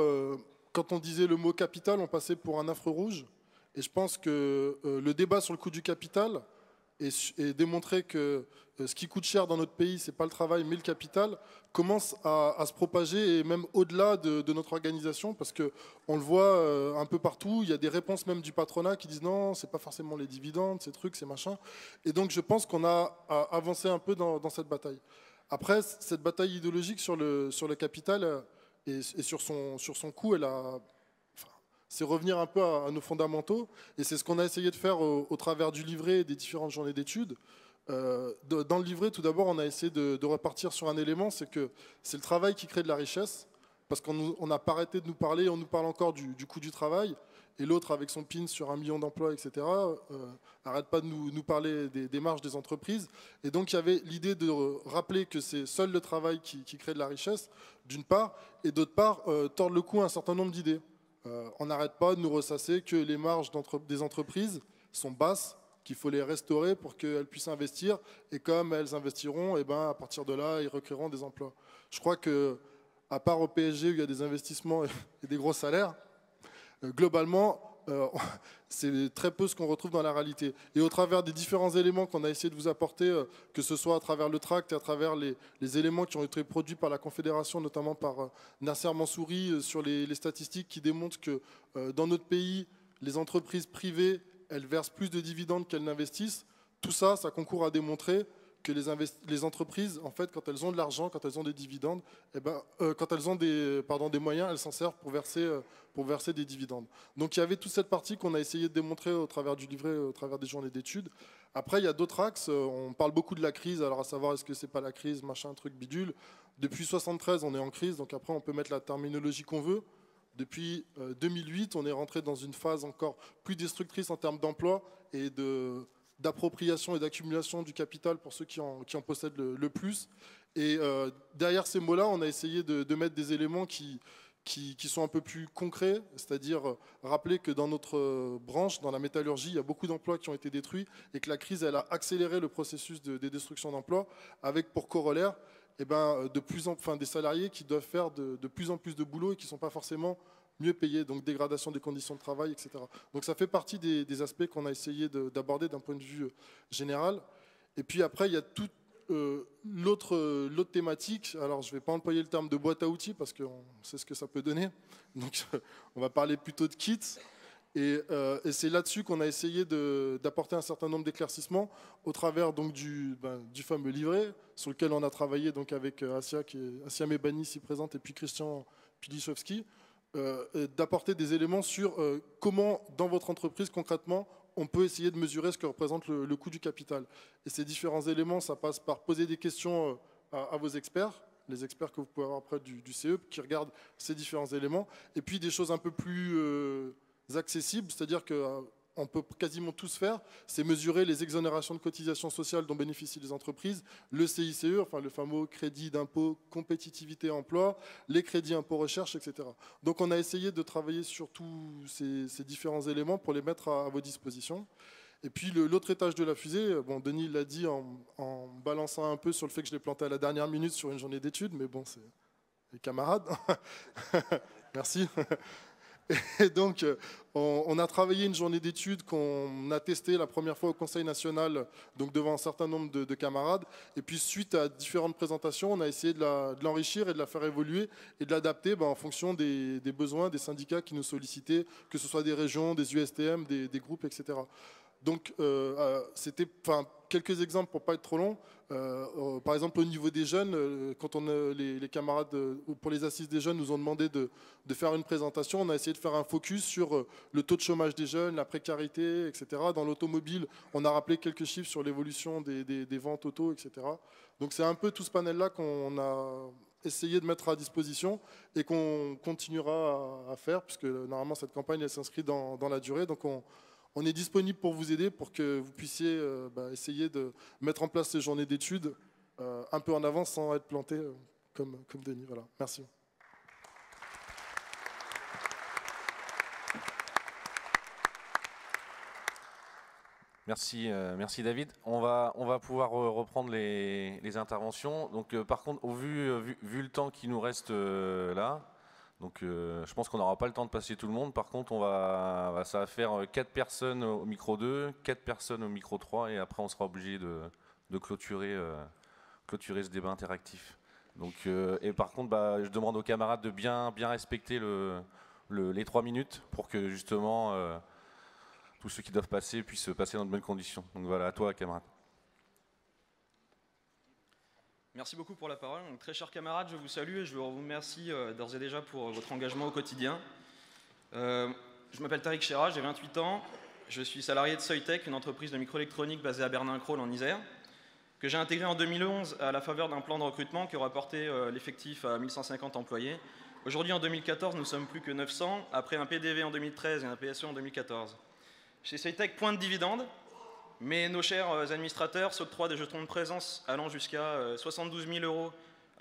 quand on disait le mot capital, on passait pour un affreux rouge. Et je pense que le débat sur le coût du capital et démontrer que ce qui coûte cher dans notre pays, ce n'est pas le travail, mais le capital, commence à se propager, et même au-delà de notre organisation, parce qu'on le voit un peu partout, il y a des réponses même du patronat qui disent non, ce n'est pas forcément les dividendes, ces trucs, ces machins. Et donc je pense qu'on a avancé un peu dans cette bataille. Après, cette bataille idéologique sur le capital et sur son coût, c'est revenir un peu à nos fondamentaux, et c'est ce qu'on a essayé de faire au travers du livret et des différentes journées d'études. Dans le livret, tout d'abord, on a essayé de repartir sur un élément, c'est que c'est le travail qui crée de la richesse, parce qu'on n'a pas arrêté de nous parler, on nous parle encore du coût du travail, et l'autre avec son pin sur 1 million d'emplois, etc., n'arrête pas de nous parler des marges des entreprises. Et donc il y avait l'idée de rappeler que c'est seul le travail qui crée de la richesse, d'une part, et d'autre part, tordre le cou à un certain nombre d'idées. On n'arrête pas de nous ressasser que les marges des entreprises sont basses, qu'il faut les restaurer pour qu'elles puissent investir, et comme elles investiront, et à partir de là, ils recréeront des emplois. Je crois qu'à part au PSG où il y a des investissements et des gros salaires, globalement, c'est très peu ce qu'on retrouve dans la réalité. Et au travers des différents éléments qu'on a essayé de vous apporter, que ce soit à travers le tract et à travers les éléments qui ont été produits par la Confédération, notamment par Nasser Mansouri, sur les statistiques qui démontrent que dans notre pays, les entreprises privées, elles versent plus de dividendes qu'elles n'investissent. Tout ça, ça concourt à démontrer que les entreprises, en fait, quand elles ont de l'argent, quand elles ont des dividendes, quand elles ont des moyens, elles s'en servent pour verser des dividendes. Donc il y avait toute cette partie qu'on a essayé de démontrer au travers du livret, au travers des journées d'études. Après, il y a d'autres axes. On parle beaucoup de la crise, alors à savoir est-ce que c'est pas la crise, machin, truc, bidule. Depuis 1973, on est en crise, donc après on peut mettre la terminologie qu'on veut. Depuis 2008, on est rentré dans une phase encore plus destructrice en termes d'emploi et d'appropriation et d'accumulation du capital pour ceux qui en possèdent le plus. Et derrière ces mots-là, on a essayé de mettre des éléments qui qui sont un peu plus concrets, c'est-à-dire rappeler que dans notre branche, dans la métallurgie, il y a beaucoup d'emplois qui ont été détruits et que la crise elle a accéléré le processus des destructions d'emplois, avec pour corollaire des salariés qui doivent faire de plus en plus de boulot et qui ne sont pas forcément mieux payés, donc dégradation des conditions de travail, etc. Donc ça fait partie des aspects qu'on a essayé d'aborder d'un point de vue général. Et puis après, il y a toute l'autre thématique. Alors je ne vais pas employer le terme de boîte à outils parce qu'on sait ce que ça peut donner. Donc on va parler plutôt de kits. Et c'est là-dessus qu'on a essayé d'apporter un certain nombre d'éclaircissements au travers donc, du fameux livret sur lequel on a travaillé donc, avec Assia Mebani ici présente et puis Christian Pilichowski, d'apporter des éléments sur comment dans votre entreprise concrètement on peut essayer de mesurer ce que représente le coût du capital. Et ces différents éléments, ça passe par poser des questions à vos experts, les experts que vous pouvez avoir auprès du CE, qui regardent ces différents éléments, et puis des choses un peu plus accessibles, c'est-à-dire qu'on peut quasiment tous faire, c'est mesurer les exonérations de cotisations sociales dont bénéficient les entreprises, le CICE, enfin le fameux crédit d'impôt compétitivité emploi, les crédits impôt recherche, etc. Donc on a essayé de travailler sur tous ces différents éléments pour les mettre à vos dispositions. Et puis l'autre étage de la fusée, bon, Denis l'a dit en balançant un peu sur le fait que je l'ai planté à la dernière minute sur une journée d'études, mais bon, c'est les camarades. Merci. Et donc, on a travaillé une journée d'études qu'on a testée la première fois au Conseil national, donc devant un certain nombre de camarades. Et puis, suite à différentes présentations, on a essayé de l'enrichir et de la faire évoluer et de l'adapter en fonction des besoins des syndicats qui nous sollicitaient, que ce soit des régions, des USTM, des groupes, etc. Donc, c'était quelques exemples pour ne pas être trop long. Par exemple, au niveau des jeunes, quand les camarades pour les assises des jeunes nous ont demandé de faire une présentation, on a essayé de faire un focus sur le taux de chômage des jeunes, la précarité, etc. Dans l'automobile, on a rappelé quelques chiffres sur l'évolution des ventes auto, etc. Donc, c'est un peu tout ce panel-là qu'on a essayé de mettre à disposition et qu'on continuera à faire, puisque normalement, cette campagne, elle s'inscrit dans la durée. Donc, on est disponible pour vous aider, pour que vous puissiez essayer de mettre en place ces journées d'études un peu en avance sans être planté comme Denis. Voilà. Merci. Merci David. On va pouvoir reprendre les interventions. Donc par contre, vu le temps qui nous reste là, donc je pense qu'on n'aura pas le temps de passer tout le monde. Par contre, ça va faire 4 personnes au micro 2, 4 personnes au micro 3 et après on sera obligé de clôturer ce débat interactif. Donc, et par contre, je demande aux camarades de bien respecter les 3 minutes pour que justement tous ceux qui doivent passer puissent passer dans de bonnes conditions. Donc voilà, à toi camarade. Merci beaucoup pour la parole. Donc, très chers camarades, je vous salue et je vous remercie d'ores et déjà pour votre engagement au quotidien. Je m'appelle Tariq Chera, j'ai 28 ans. Je suis salarié de Soitec, une entreprise de microélectronique basée à Bernin-Crolles en Isère, que j'ai intégré en 2011 à la faveur d'un plan de recrutement qui aura porté l'effectif à 1150 employés. Aujourd'hui, en 2014, nous sommes plus que 900, après un PDV en 2013 et un PSE en 2014. Chez Soitec, point de dividende, mais nos chers administrateurs s'octroient des jetons de présence allant jusqu'à 72 000 €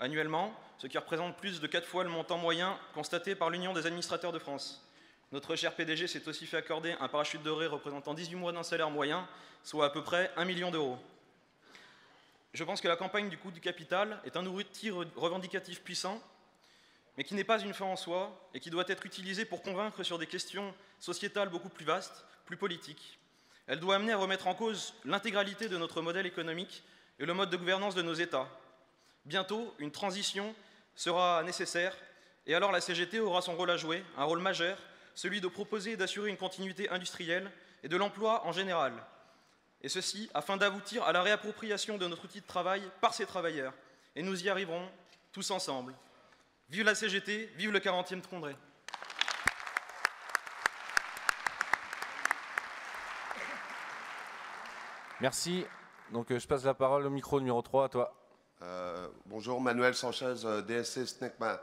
annuellement, ce qui représente plus de 4 fois le montant moyen constaté par l'Union des administrateurs de France. Notre cher PDG s'est aussi fait accorder un parachute doré représentant 18 mois d'un salaire moyen, soit à peu près 1 million d'euros. Je pense que la campagne du coût du capital est un outil revendicatif puissant, mais qui n'est pas une fin en soi et qui doit être utilisé pour convaincre sur des questions sociétales beaucoup plus vastes, plus politiques. Elle doit amener à remettre en cause l'intégralité de notre modèle économique et le mode de gouvernance de nos États. Bientôt, une transition sera nécessaire et alors la CGT aura son rôle à jouer, un rôle majeur, celui de proposer et d'assurer une continuité industrielle et de l'emploi en général. Et ceci afin d'aboutir à la réappropriation de notre outil de travail par ces travailleurs. Et nous y arriverons tous ensemble. Vive la CGT, vive le 40e Congrès. Merci. Donc je passe la parole au micro numéro 3 à toi. Bonjour, Manuel Sanchez, DSC SNECMA.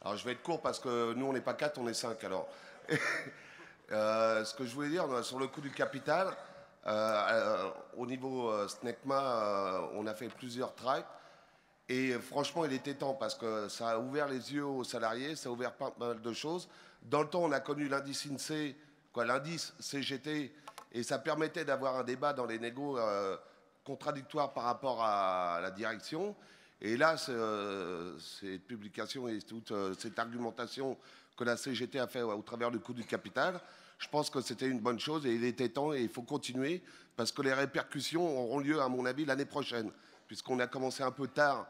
Alors je vais être court parce que nous on n'est pas 4, on est 5 alors. Ce que je voulais dire sur le coût du capital, au niveau SNECMA, on a fait plusieurs tracts Et franchement, il était temps parce que ça a ouvert les yeux aux salariés, ça a ouvert pas mal de choses. Dans le temps, on a connu l'indice INSEE, l'indice CGT, et ça permettait d'avoir un débat dans les négos contradictoires par rapport à la direction. Et là, ces publications et toute cette argumentation que la CGT a fait au travers du coût du capital, je pense que c'était une bonne chose et il était temps et il faut continuer parce que les répercussions auront lieu, à mon avis, l'année prochaine, puisqu'on a commencé un peu tard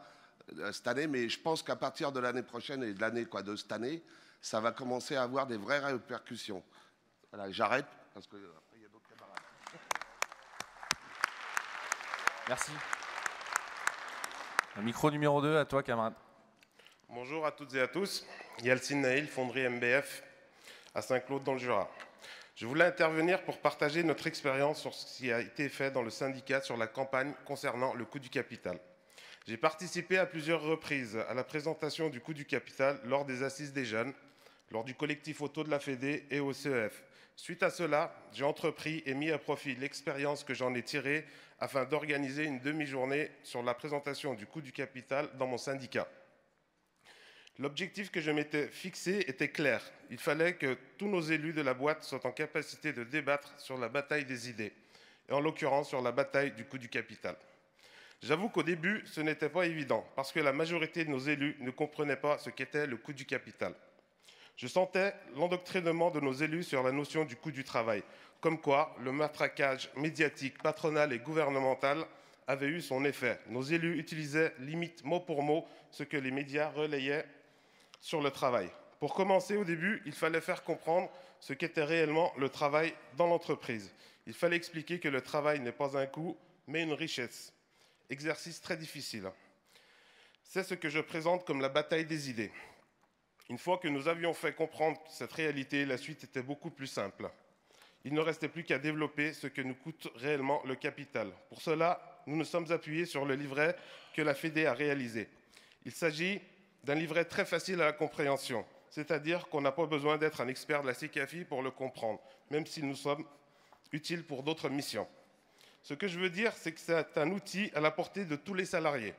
cette année, mais je pense qu'à partir de l'année prochaine et de l'année de cette année, ça va commencer à avoir des vraies répercussions. Voilà, j'arrête parce que après il y a d'autres camarades. Merci. Le micro numéro 2, à toi, camarade. Bonjour à toutes et à tous. Yalcine Naïl, fonderie MBF à Saint-Claude dans le Jura. Je voulais intervenir pour partager notre expérience sur ce qui a été fait dans le syndicat sur la campagne concernant le coût du capital. J'ai participé à plusieurs reprises à la présentation du coût du capital lors des assises des jeunes, lors du collectif auto de la Fédé et au CEF. Suite à cela, j'ai entrepris et mis à profit l'expérience que j'en ai tirée afin d'organiser une demi-journée sur la présentation du coût du capital dans mon syndicat. L'objectif que je m'étais fixé était clair. Il fallait que tous nos élus de la boîte soient en capacité de débattre sur la bataille des idées, et en l'occurrence sur la bataille du coût du capital. J'avoue qu'au début, ce n'était pas évident, parce que la majorité de nos élus ne comprenaient pas ce qu'était le coût du capital. Je sentais l'endoctrinement de nos élus sur la notion du coût du travail, comme quoi le matraquage médiatique, patronal et gouvernemental avait eu son effet. Nos élus utilisaient limite mot pour mot ce que les médias relayaient sur le travail. Pour commencer, au début, il fallait faire comprendre ce qu'était réellement le travail dans l'entreprise. Il fallait expliquer que le travail n'est pas un coût, mais une richesse. Exercice très difficile. C'est ce que je présente comme la bataille des idées. Une fois que nous avions fait comprendre cette réalité, la suite était beaucoup plus simple. Il ne restait plus qu'à développer ce que nous coûte réellement le capital. Pour cela, nous nous sommes appuyés sur le livret que la Fédé a réalisé. Il s'agit d'un livret très facile à la compréhension, c'est-à-dire qu'on n'a pas besoin d'être un expert de la CECAFI pour le comprendre, même si nous sommes utiles pour d'autres missions. Ce que je veux dire, c'est que c'est un outil à la portée de tous les salariés.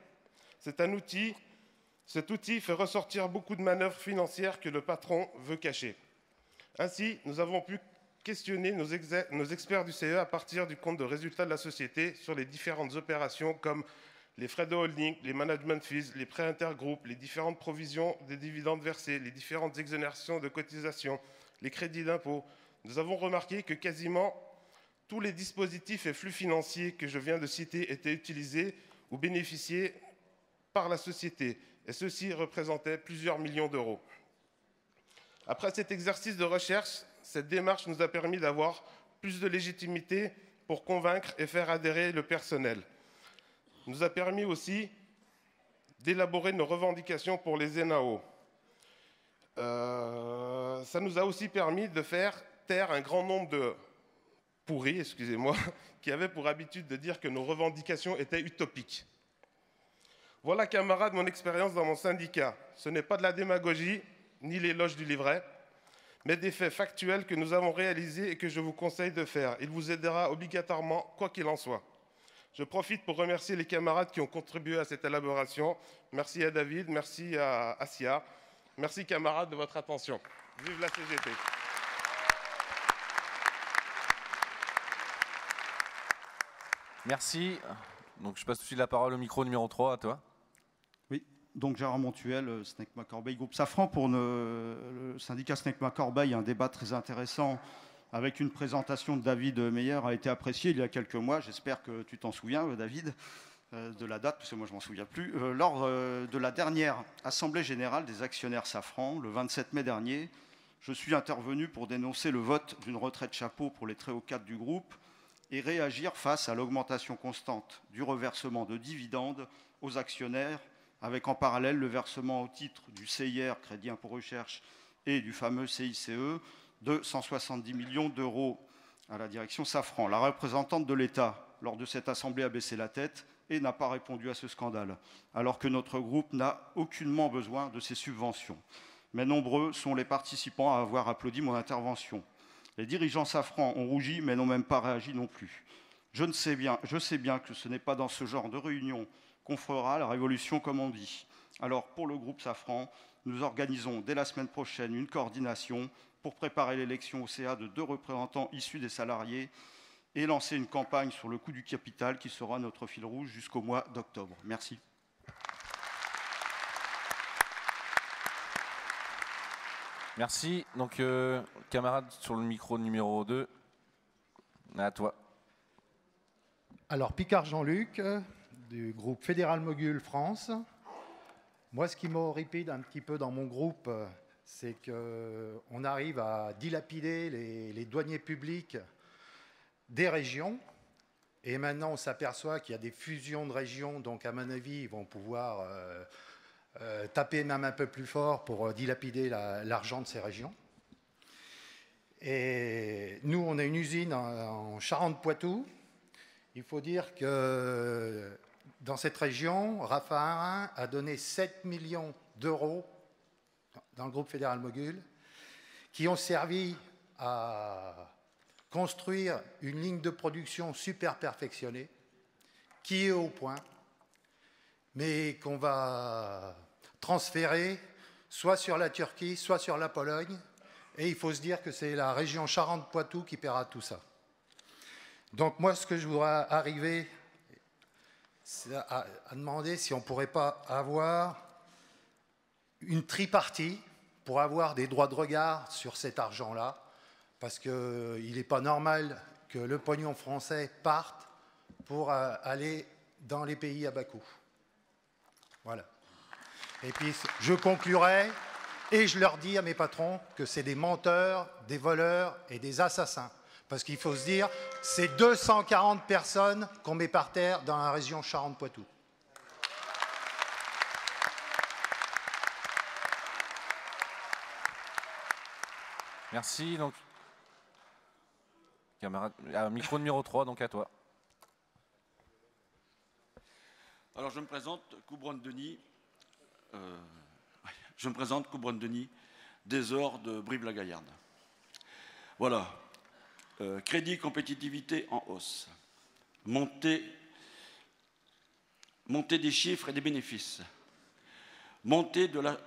Cet outil fait ressortir beaucoup de manœuvres financières que le patron veut cacher. Ainsi, nous avons pu questionner nos experts du CE à partir du compte de résultat de la société sur les différentes opérations comme les frais de holding, les management fees, les prêts intergroupes, les différentes provisions des dividendes versés, les différentes exonérations de cotisations, les crédits d'impôt. Nous avons remarqué que quasiment tous les dispositifs et flux financiers que je viens de citer étaient utilisés ou bénéficiés par la société, et ceux-ci représentaient plusieurs millions d'euros. Après cet exercice de recherche, cette démarche nous a permis d'avoir plus de légitimité pour convaincre et faire adhérer le personnel. Nous a permis aussi d'élaborer nos revendications pour les NAO. Ça nous a aussi permis de faire taire un grand nombre de pourris, excusez-moi, qui avaient pour habitude de dire que nos revendications étaient utopiques. Voilà, camarades, mon expérience dans mon syndicat. Ce n'est pas de la démagogie, ni l'éloge du livret, mais des faits factuels que nous avons réalisés et que je vous conseille de faire. Il vous aidera obligatoirement, quoi qu'il en soit. Je profite pour remercier les camarades qui ont contribué à cette élaboration. Merci à David, merci à Asia. Merci, camarades, de votre attention. Vive la CGT. Merci. Donc je passe tout de suite la parole au micro numéro 3, à toi. Oui, donc Gérard Montuel, SNECMA Corbeil, groupe Safran. Pour le syndicat SNECMA Corbeil, un débat très intéressant avec une présentation de David Meyer a été appréciée il y a quelques mois. J'espère que tu t'en souviens, David, de la date, parce que moi je ne m'en souviens plus. Lors de la dernière Assemblée générale des actionnaires Safran, le 27 mai dernier, je suis intervenu pour dénoncer le vote d'une retraite chapeau pour les très hauts cadres du groupe et réagir face à l'augmentation constante du reversement de dividendes aux actionnaires, avec en parallèle le versement au titre du CIR, Crédit Impôt Recherche, et du fameux CICE, de 170 millions d'euros à la direction Safran. La représentante de l'État, lors de cette assemblée, a baissé la tête et n'a pas répondu à ce scandale, alors que notre groupe n'a aucunement besoin de ces subventions. Mais nombreux sont les participants à avoir applaudi mon intervention. Les dirigeants Safran ont rougi, mais n'ont même pas réagi non plus. Je sais bien que ce n'est pas dans ce genre de réunion qu'on fera la révolution comme on dit. Alors pour le groupe Safran, nous organisons dès la semaine prochaine une coordination pour préparer l'élection au CA de 2 représentants issus des salariés et lancer une campagne sur le coût du capital qui sera notre fil rouge jusqu'au mois d'octobre. Merci. Merci. Donc, camarade sur le micro numéro 2, à toi. Alors, Picard Jean-Luc, du groupe Fédéral Mogul France. Moi, ce qui m'horripile un petit peu dans mon groupe, c'est qu'on arrive à dilapider les douaniers publics des régions. Et maintenant, on s'aperçoit qu'il y a des fusions de régions. Donc, à mon avis, ils vont pouvoir taper même un peu plus fort pour dilapider l'argent de ces régions. Et nous, on a une usine en Charente-Poitou. Il faut dire que dans cette région, Raffarin a donné 7 millions d'euros dans le groupe Fédéral Mogul, qui ont servi à construire une ligne de production super perfectionnée, qui est au point, mais qu'on va transférer soit sur la Turquie, soit sur la Pologne, et il faut se dire que c'est la région Charente-Poitou qui paiera tout ça. Donc moi, ce que je voudrais arriver, c'est à demander si on ne pourrait pas avoir une tripartie pour avoir des droits de regard sur cet argent-là, parce qu'il n'est pas normal que le pognon français parte pour aller dans les pays à bas coût. Voilà. Et puis, je conclurai, et je leur dis à mes patrons que c'est des menteurs, des voleurs et des assassins. Parce qu'il faut se dire, c'est 240 personnes qu'on met par terre dans la région Charente-Poitou. Merci. Donc, camarade, micro numéro 3, donc à toi. Alors, je me présente, Coubronne-Denis. Je me présente, Coubronne-Denis, des Ors de Brive-la-Gaillarde. Voilà. Crédit compétitivité en hausse. Montée des chiffres et des bénéfices.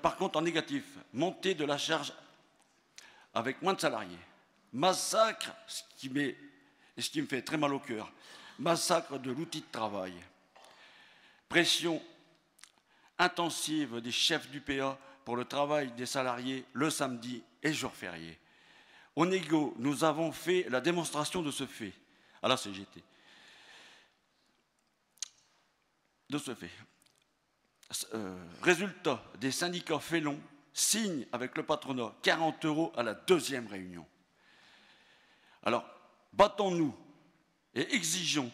Par contre, en négatif, montée de la charge avec moins de salariés. Massacre, ce qui me fait très mal au cœur, massacre de l'outil de travail. Pression intensive des chefs du PA pour le travail des salariés le samedi et jour férié. Au négo, nous avons fait la démonstration de ce fait à la CGT. De ce fait. Résultat, des syndicats félons signent avec le patronat 40 € à la 2e réunion. Alors, battons-nous et exigeons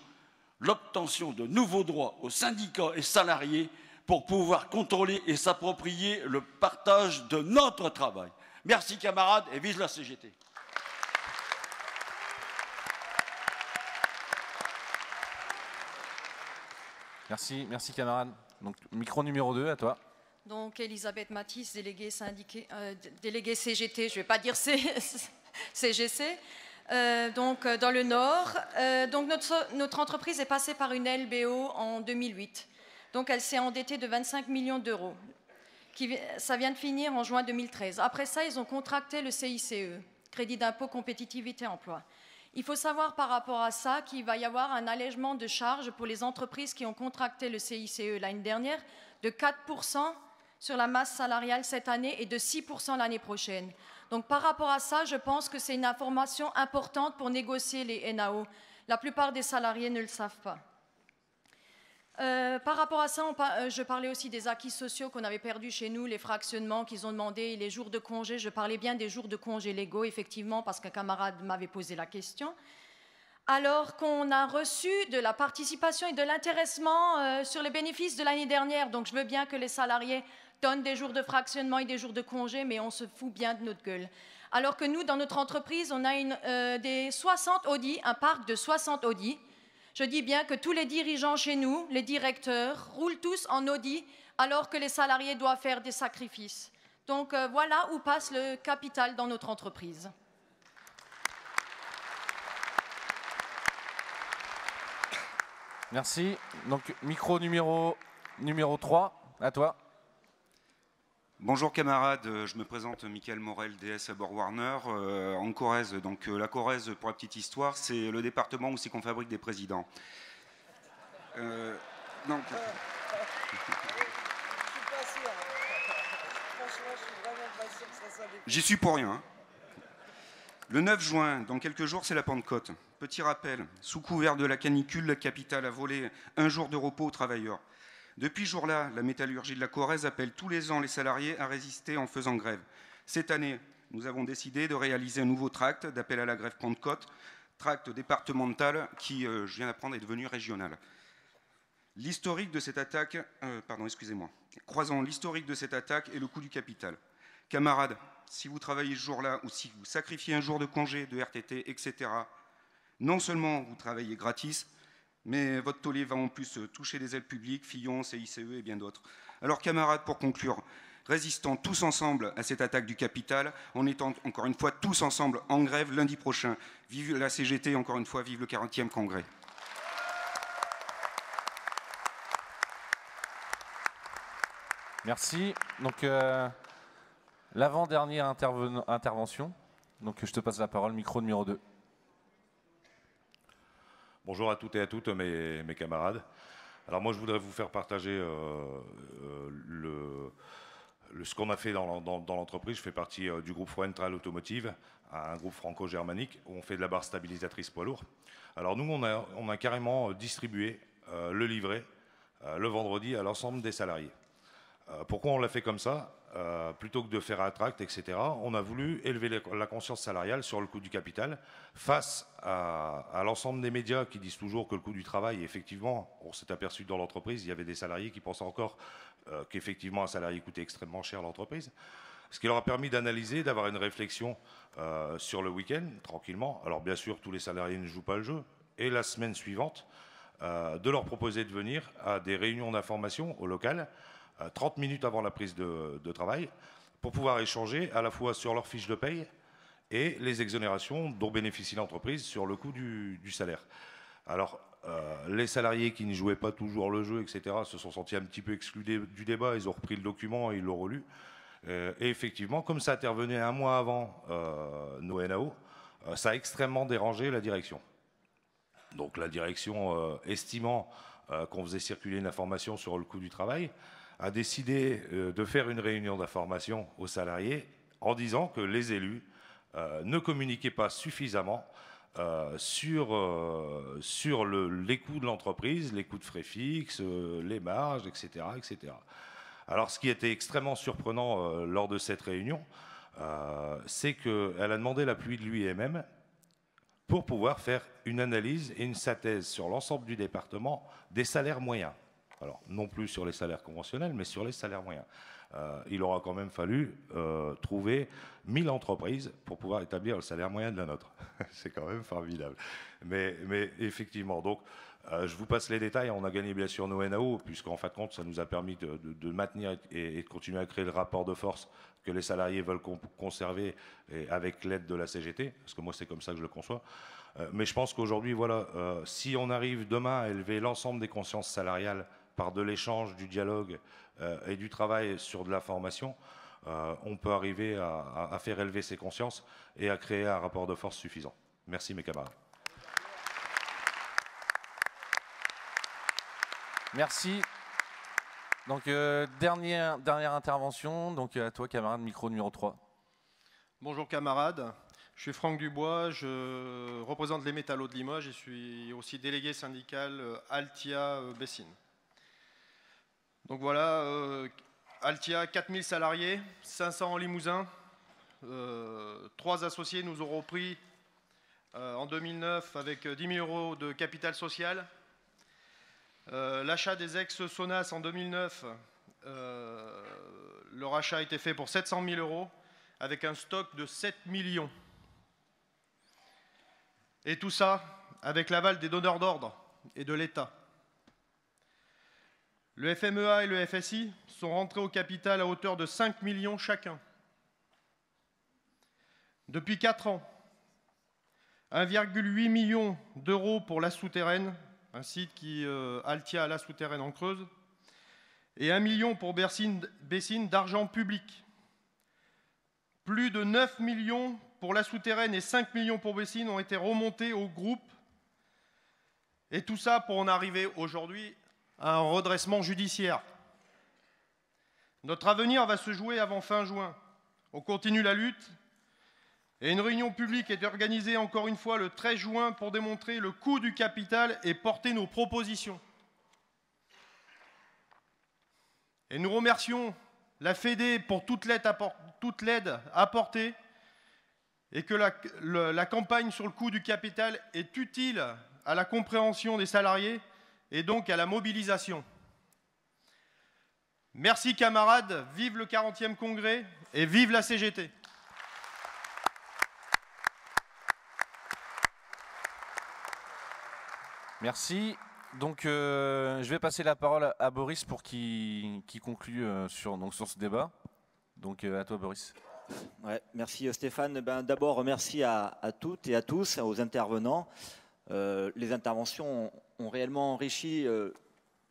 l'obtention de nouveaux droits aux syndicats et salariés pour pouvoir contrôler et s'approprier le partage de notre travail. Merci camarades et vive la CGT. Merci camarade. Donc, micro numéro 2, à toi. Donc, Elisabeth Matisse, déléguée CGT, je ne vais pas dire CGC, dans le Nord. Donc, notre entreprise est passée par une LBO en 2008. Donc, elle s'est endettée de 25 millions d'euros. Ça vient de finir en juin 2013. Après ça, ils ont contracté le CICE, Crédit d'impôt compétitivité emploi. Il faut savoir par rapport à ça qu'il va y avoir un allègement de charges pour les entreprises qui ont contracté le CICE l'année dernière de 4% sur la masse salariale cette année et de 6% l'année prochaine. Donc par rapport à ça, je pense que c'est une information importante pour négocier les NAO. La plupart des salariés ne le savent pas. Par rapport à ça, je parlais aussi des acquis sociaux qu'on avait perdus chez nous, les fractionnements qu'ils ont demandé, les jours de congé. Je parlais bien des jours de congé légaux, effectivement, parce qu'un camarade m'avait posé la question. Alors qu'on a reçu de la participation et de l'intéressement sur les bénéfices de l'année dernière. Donc je veux bien que les salariés donnent des jours de fractionnement et des jours de congé, mais on se fout bien de notre gueule. Alors que nous, dans notre entreprise, on a des 60 Audi, un parc de 60 Audi. Je dis bien que tous les dirigeants chez nous, les directeurs, roulent tous en Audi, alors que les salariés doivent faire des sacrifices. Donc voilà où passe le capital dans notre entreprise. Merci. Donc, micro numéro numéro 3, à toi. Bonjour camarades, je me présente Michael Morel, DS à Borg-Warner, en Corrèze. Donc la Corrèze, pour la petite histoire, c'est le département où c'est qu'on fabrique des présidents. Donc... J'y suis pour rien. Le 9 juin, dans quelques jours, c'est la Pentecôte. Petit rappel, sous couvert de la canicule, la capitale a volé un jour de repos aux travailleurs. Depuis ce jour-là, la métallurgie de la Corrèze appelle tous les ans les salariés à résister en faisant grève. Cette année, nous avons décidé de réaliser un nouveau tract d'appel à la grève Pentecôte, tract départemental qui, je viens d'apprendre, est devenu régional. L'historique de cette attaque, croisons l'historique de cette attaque et le coût du capital. Camarades, si vous travaillez ce jour-là ou si vous sacrifiez un jour de congé, de RTT, etc., non seulement vous travaillez gratis, mais votre tollé va en plus toucher les aides publiques, Fillon, CICE et bien d'autres. Alors camarades, pour conclure, résistons tous ensemble à cette attaque du capital, en étant encore une fois tous ensemble en grève lundi prochain. Vive la CGT, encore une fois, vive le 40e congrès. Merci. Donc, l'avant-dernière intervention. Donc, je te passe la parole, micro numéro 2. Bonjour à toutes et à toutes mes camarades. Alors moi je voudrais vous faire partager ce qu'on a fait dans l'entreprise. Je fais partie du groupe Froentral Automotive, un groupe franco-germanique où on fait de la barre stabilisatrice poids lourd. Alors nous on a carrément distribué le livret le vendredi à l'ensemble des salariés. Pourquoi on l'a fait comme ça? Plutôt que de faire un tract, etc., on a voulu élever la conscience salariale sur le coût du capital face à l'ensemble des médias qui disent toujours que le coût du travail, effectivement, on s'est aperçu que dans l'entreprise, il y avait des salariés qui pensaient encore qu'effectivement un salarié coûtait extrêmement cher à l'entreprise. Ce qui leur a permis d'analyser, d'avoir une réflexion sur le week-end, tranquillement. Alors bien sûr, tous les salariés ne jouent pas le jeu. Et la semaine suivante, de leur proposer de venir à des réunions d'information au local, 30 minutes avant la prise de travail, pour pouvoir échanger à la fois sur leur fiche de paye et les exonérations dont bénéficie l'entreprise sur le coût du salaire. Alors, les salariés qui ne jouaient pas toujours le jeu, etc., se sont sentis un petit peu exclus du débat, ils ont repris le document et ils l'ont relu. Et effectivement, comme ça intervenait un mois avant nos NAO, ça a extrêmement dérangé la direction. Donc la direction, estimant qu'on faisait circuler une information sur le coût du travail, a décidé de faire une réunion d'information aux salariés en disant que les élus ne communiquaient pas suffisamment sur les coûts de l'entreprise, les coûts de frais fixes, les marges, etc., etc. Alors ce qui était extrêmement surprenant lors de cette réunion, c'est qu'elle a demandé l'appui de l'UIMM pour pouvoir faire une analyse et une synthèse sur l'ensemble du département des salaires moyens. Alors, non plus sur les salaires conventionnels, mais sur les salaires moyens. Il aura quand même fallu trouver 1000 entreprises pour pouvoir établir le salaire moyen de la nôtre. C'est quand même formidable. Mais effectivement, donc, je vous passe les détails. On a gagné bien sûr nos NAO, puisqu'en fin de compte, ça nous a permis de maintenir et de continuer à créer le rapport de force que les salariés veulent conserver avec l'aide de la CGT, parce que moi, c'est comme ça que je le conçois. Mais je pense qu'aujourd'hui, voilà, si on arrive demain à élever l'ensemble des consciences salariales par de l'échange, du dialogue et du travail sur de la formation, on peut arriver à faire élever ces consciences et à créer un rapport de force suffisant. Merci mes camarades. Merci. Donc dernière intervention, donc à toi camarade, micro numéro 3. Bonjour camarades, je suis Franck Dubois, je représente les métallos de Limoges et je suis aussi délégué syndical Altia Bessines. Donc voilà, Altia, 4000 salariés, 500 en Limousin, 3 associés nous ont repris en 2009 avec 10 000 € de capital social. L'achat des ex-Sonas en 2009, leur achat a été fait pour 700 000 € avec un stock de 7 millions. Et tout ça avec l'aval des donneurs d'ordre et de l'État. Le FMEA et le FSI sont rentrés au capital à hauteur de 5 millions chacun. Depuis 4 ans, 1,8 million d'euros pour la souterraine, un site qui Altia à la souterraine en Creuse, et 1 million pour Bessines d'argent public. Plus de 9 millions pour la souterraine et 5 millions pour Bessines ont été remontés au groupe. Et tout ça pour en arriver aujourd'hui à un redressement judiciaire. Notre avenir va se jouer avant fin juin. On continue la lutte. Et une réunion publique est organisée encore une fois le 13 juin pour démontrer le coût du capital et porter nos propositions. Et nous remercions la Fédé pour toute l'aide apportée et que la campagne sur le coût du capital est utile à la compréhension des salariés et donc à la mobilisation. Merci camarades, vive le 40e congrès et vive la CGT. Merci. Donc je vais passer la parole à Boris pour qu'il conclue sur ce débat. Donc à toi Boris. Ouais, merci Stéphane. D'abord merci à toutes et à tous, aux intervenants. Les interventions ont réellement enrichi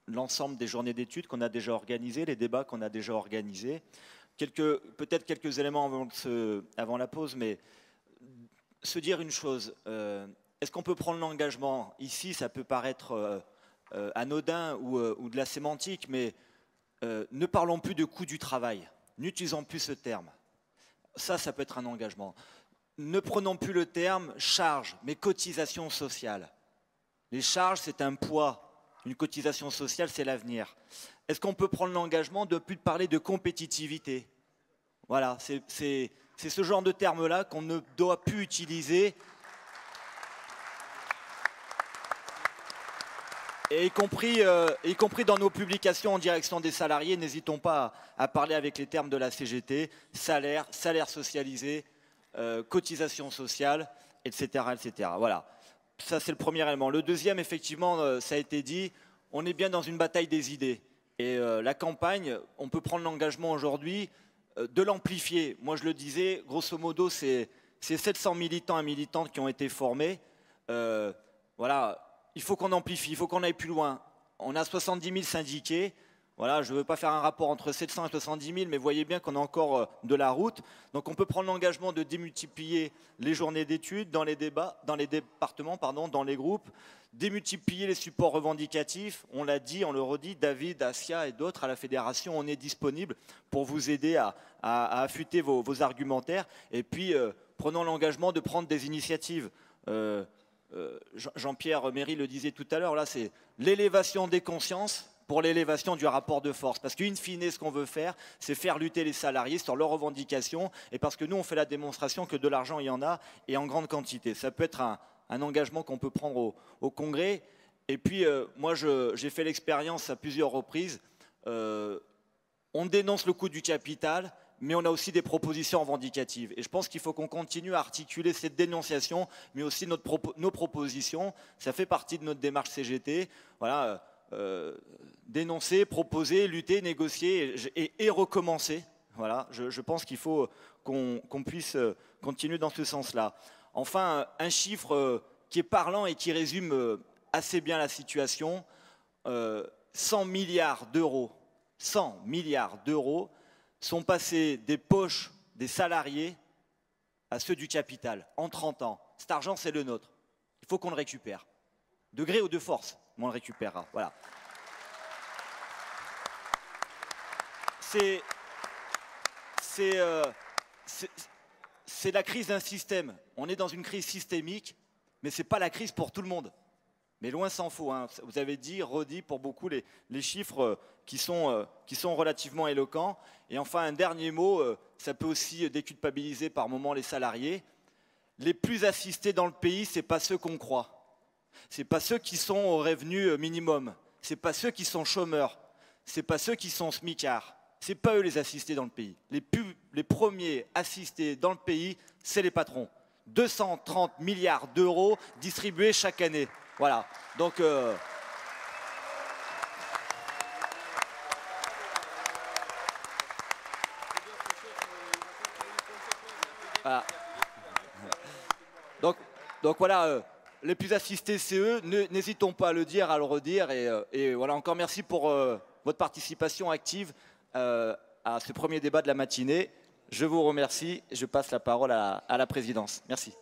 l'ensemble des journées d'études qu'on a déjà organisées, les débats qu'on a déjà organisés. Peut-être quelques éléments avant la pause, mais se dire une chose. Est-ce qu'on peut prendre l'engagement? Ici, ça peut paraître anodin ou de la sémantique, mais ne parlons plus de coût du travail. N'utilisons plus ce terme. Ça peut être un engagement. Ne prenons plus le terme charge, mais cotisation sociale. Les charges, c'est un poids. Une cotisation sociale, c'est l'avenir. Est-ce qu'on peut prendre l'engagement de ne plus parler de compétitivité? Voilà, c'est ce genre de terme-là qu'on ne doit plus utiliser. Et y compris dans nos publications en direction des salariés, n'hésitons pas à parler avec les termes de la CGT, salaire socialisé, cotisation sociale, etc., etc. Voilà, ça c'est le premier élément. Le deuxième, effectivement, ça a été dit, on est bien dans une bataille des idées. Et la campagne, on peut prendre l'engagement aujourd'hui de l'amplifier. Moi je le disais, grosso modo, c'est 700 militants et militantes qui ont été formés. Voilà. Il faut qu'on amplifie, il faut qu'on aille plus loin. On a 70 000 syndiqués. Voilà, je ne veux pas faire un rapport entre 700 et 70 000, mais voyez bien qu'on a encore de la route. Donc on peut prendre l'engagement de démultiplier les journées d'études dans les débats, dans les départements, dans les groupes, démultiplier les supports revendicatifs. On l'a dit, on le redit, David, Assia et d'autres à la fédération, on est disponible pour vous aider à affûter vos argumentaires. Et puis prenons l'engagement de prendre des initiatives. Jean-Pierre Méry le disait tout à l'heure, là c'est l'élévation des consciences pour l'élévation du rapport de force. Parce qu'in fine, ce qu'on veut faire, c'est faire lutter les salariés sur leurs revendications, et parce que nous, on fait la démonstration que de l'argent, il y en a, et en grande quantité. Ça peut être un engagement qu'on peut prendre au Congrès. Et puis, moi, j'ai fait l'expérience à plusieurs reprises. On dénonce le coût du capital, mais on a aussi des propositions revendicatives. Et je pense qu'il faut qu'on continue à articuler cette dénonciation, mais aussi nos propositions. Ça fait partie de notre démarche CGT. Voilà, dénoncer, proposer, lutter, négocier et recommencer. Voilà, je pense qu'il faut qu'on puisse continuer dans ce sens-là. Enfin, un chiffre qui est parlant et qui résume assez bien la situation, 100 milliards d'euros. 100 milliards d'euros sont passés des poches des salariés à ceux du capital en 30 ans. Cet argent, c'est le nôtre. Il faut qu'on le récupère. De gré ou de force, on le récupérera. Voilà. C'est la crise d'un système. On est dans une crise systémique, mais ce n'est pas la crise pour tout le monde. Mais loin s'en faut. Hein. Vous avez dit, redit pour beaucoup les chiffres qui sont relativement éloquents. Et enfin, un dernier mot, ça peut aussi déculpabiliser par moments les salariés. Les plus assistés dans le pays, ce n'est pas ceux qu'on croit. Ce n'est pas ceux qui sont au revenu minimum. Ce n'est pas ceux qui sont chômeurs. Ce n'est pas ceux qui sont smicards. Ce n'est pas eux les assistés dans le pays. Les premiers assistés dans le pays, c'est les patrons. 230 milliards d'euros distribués chaque année. Voilà. Donc, voilà. Donc voilà, les plus assistés, c'est eux. N'hésitons pas à le dire, à le redire. Et voilà, encore merci pour votre participation active à ce premier débat de la matinée. Je vous remercie et je passe la parole à la présidence. Merci.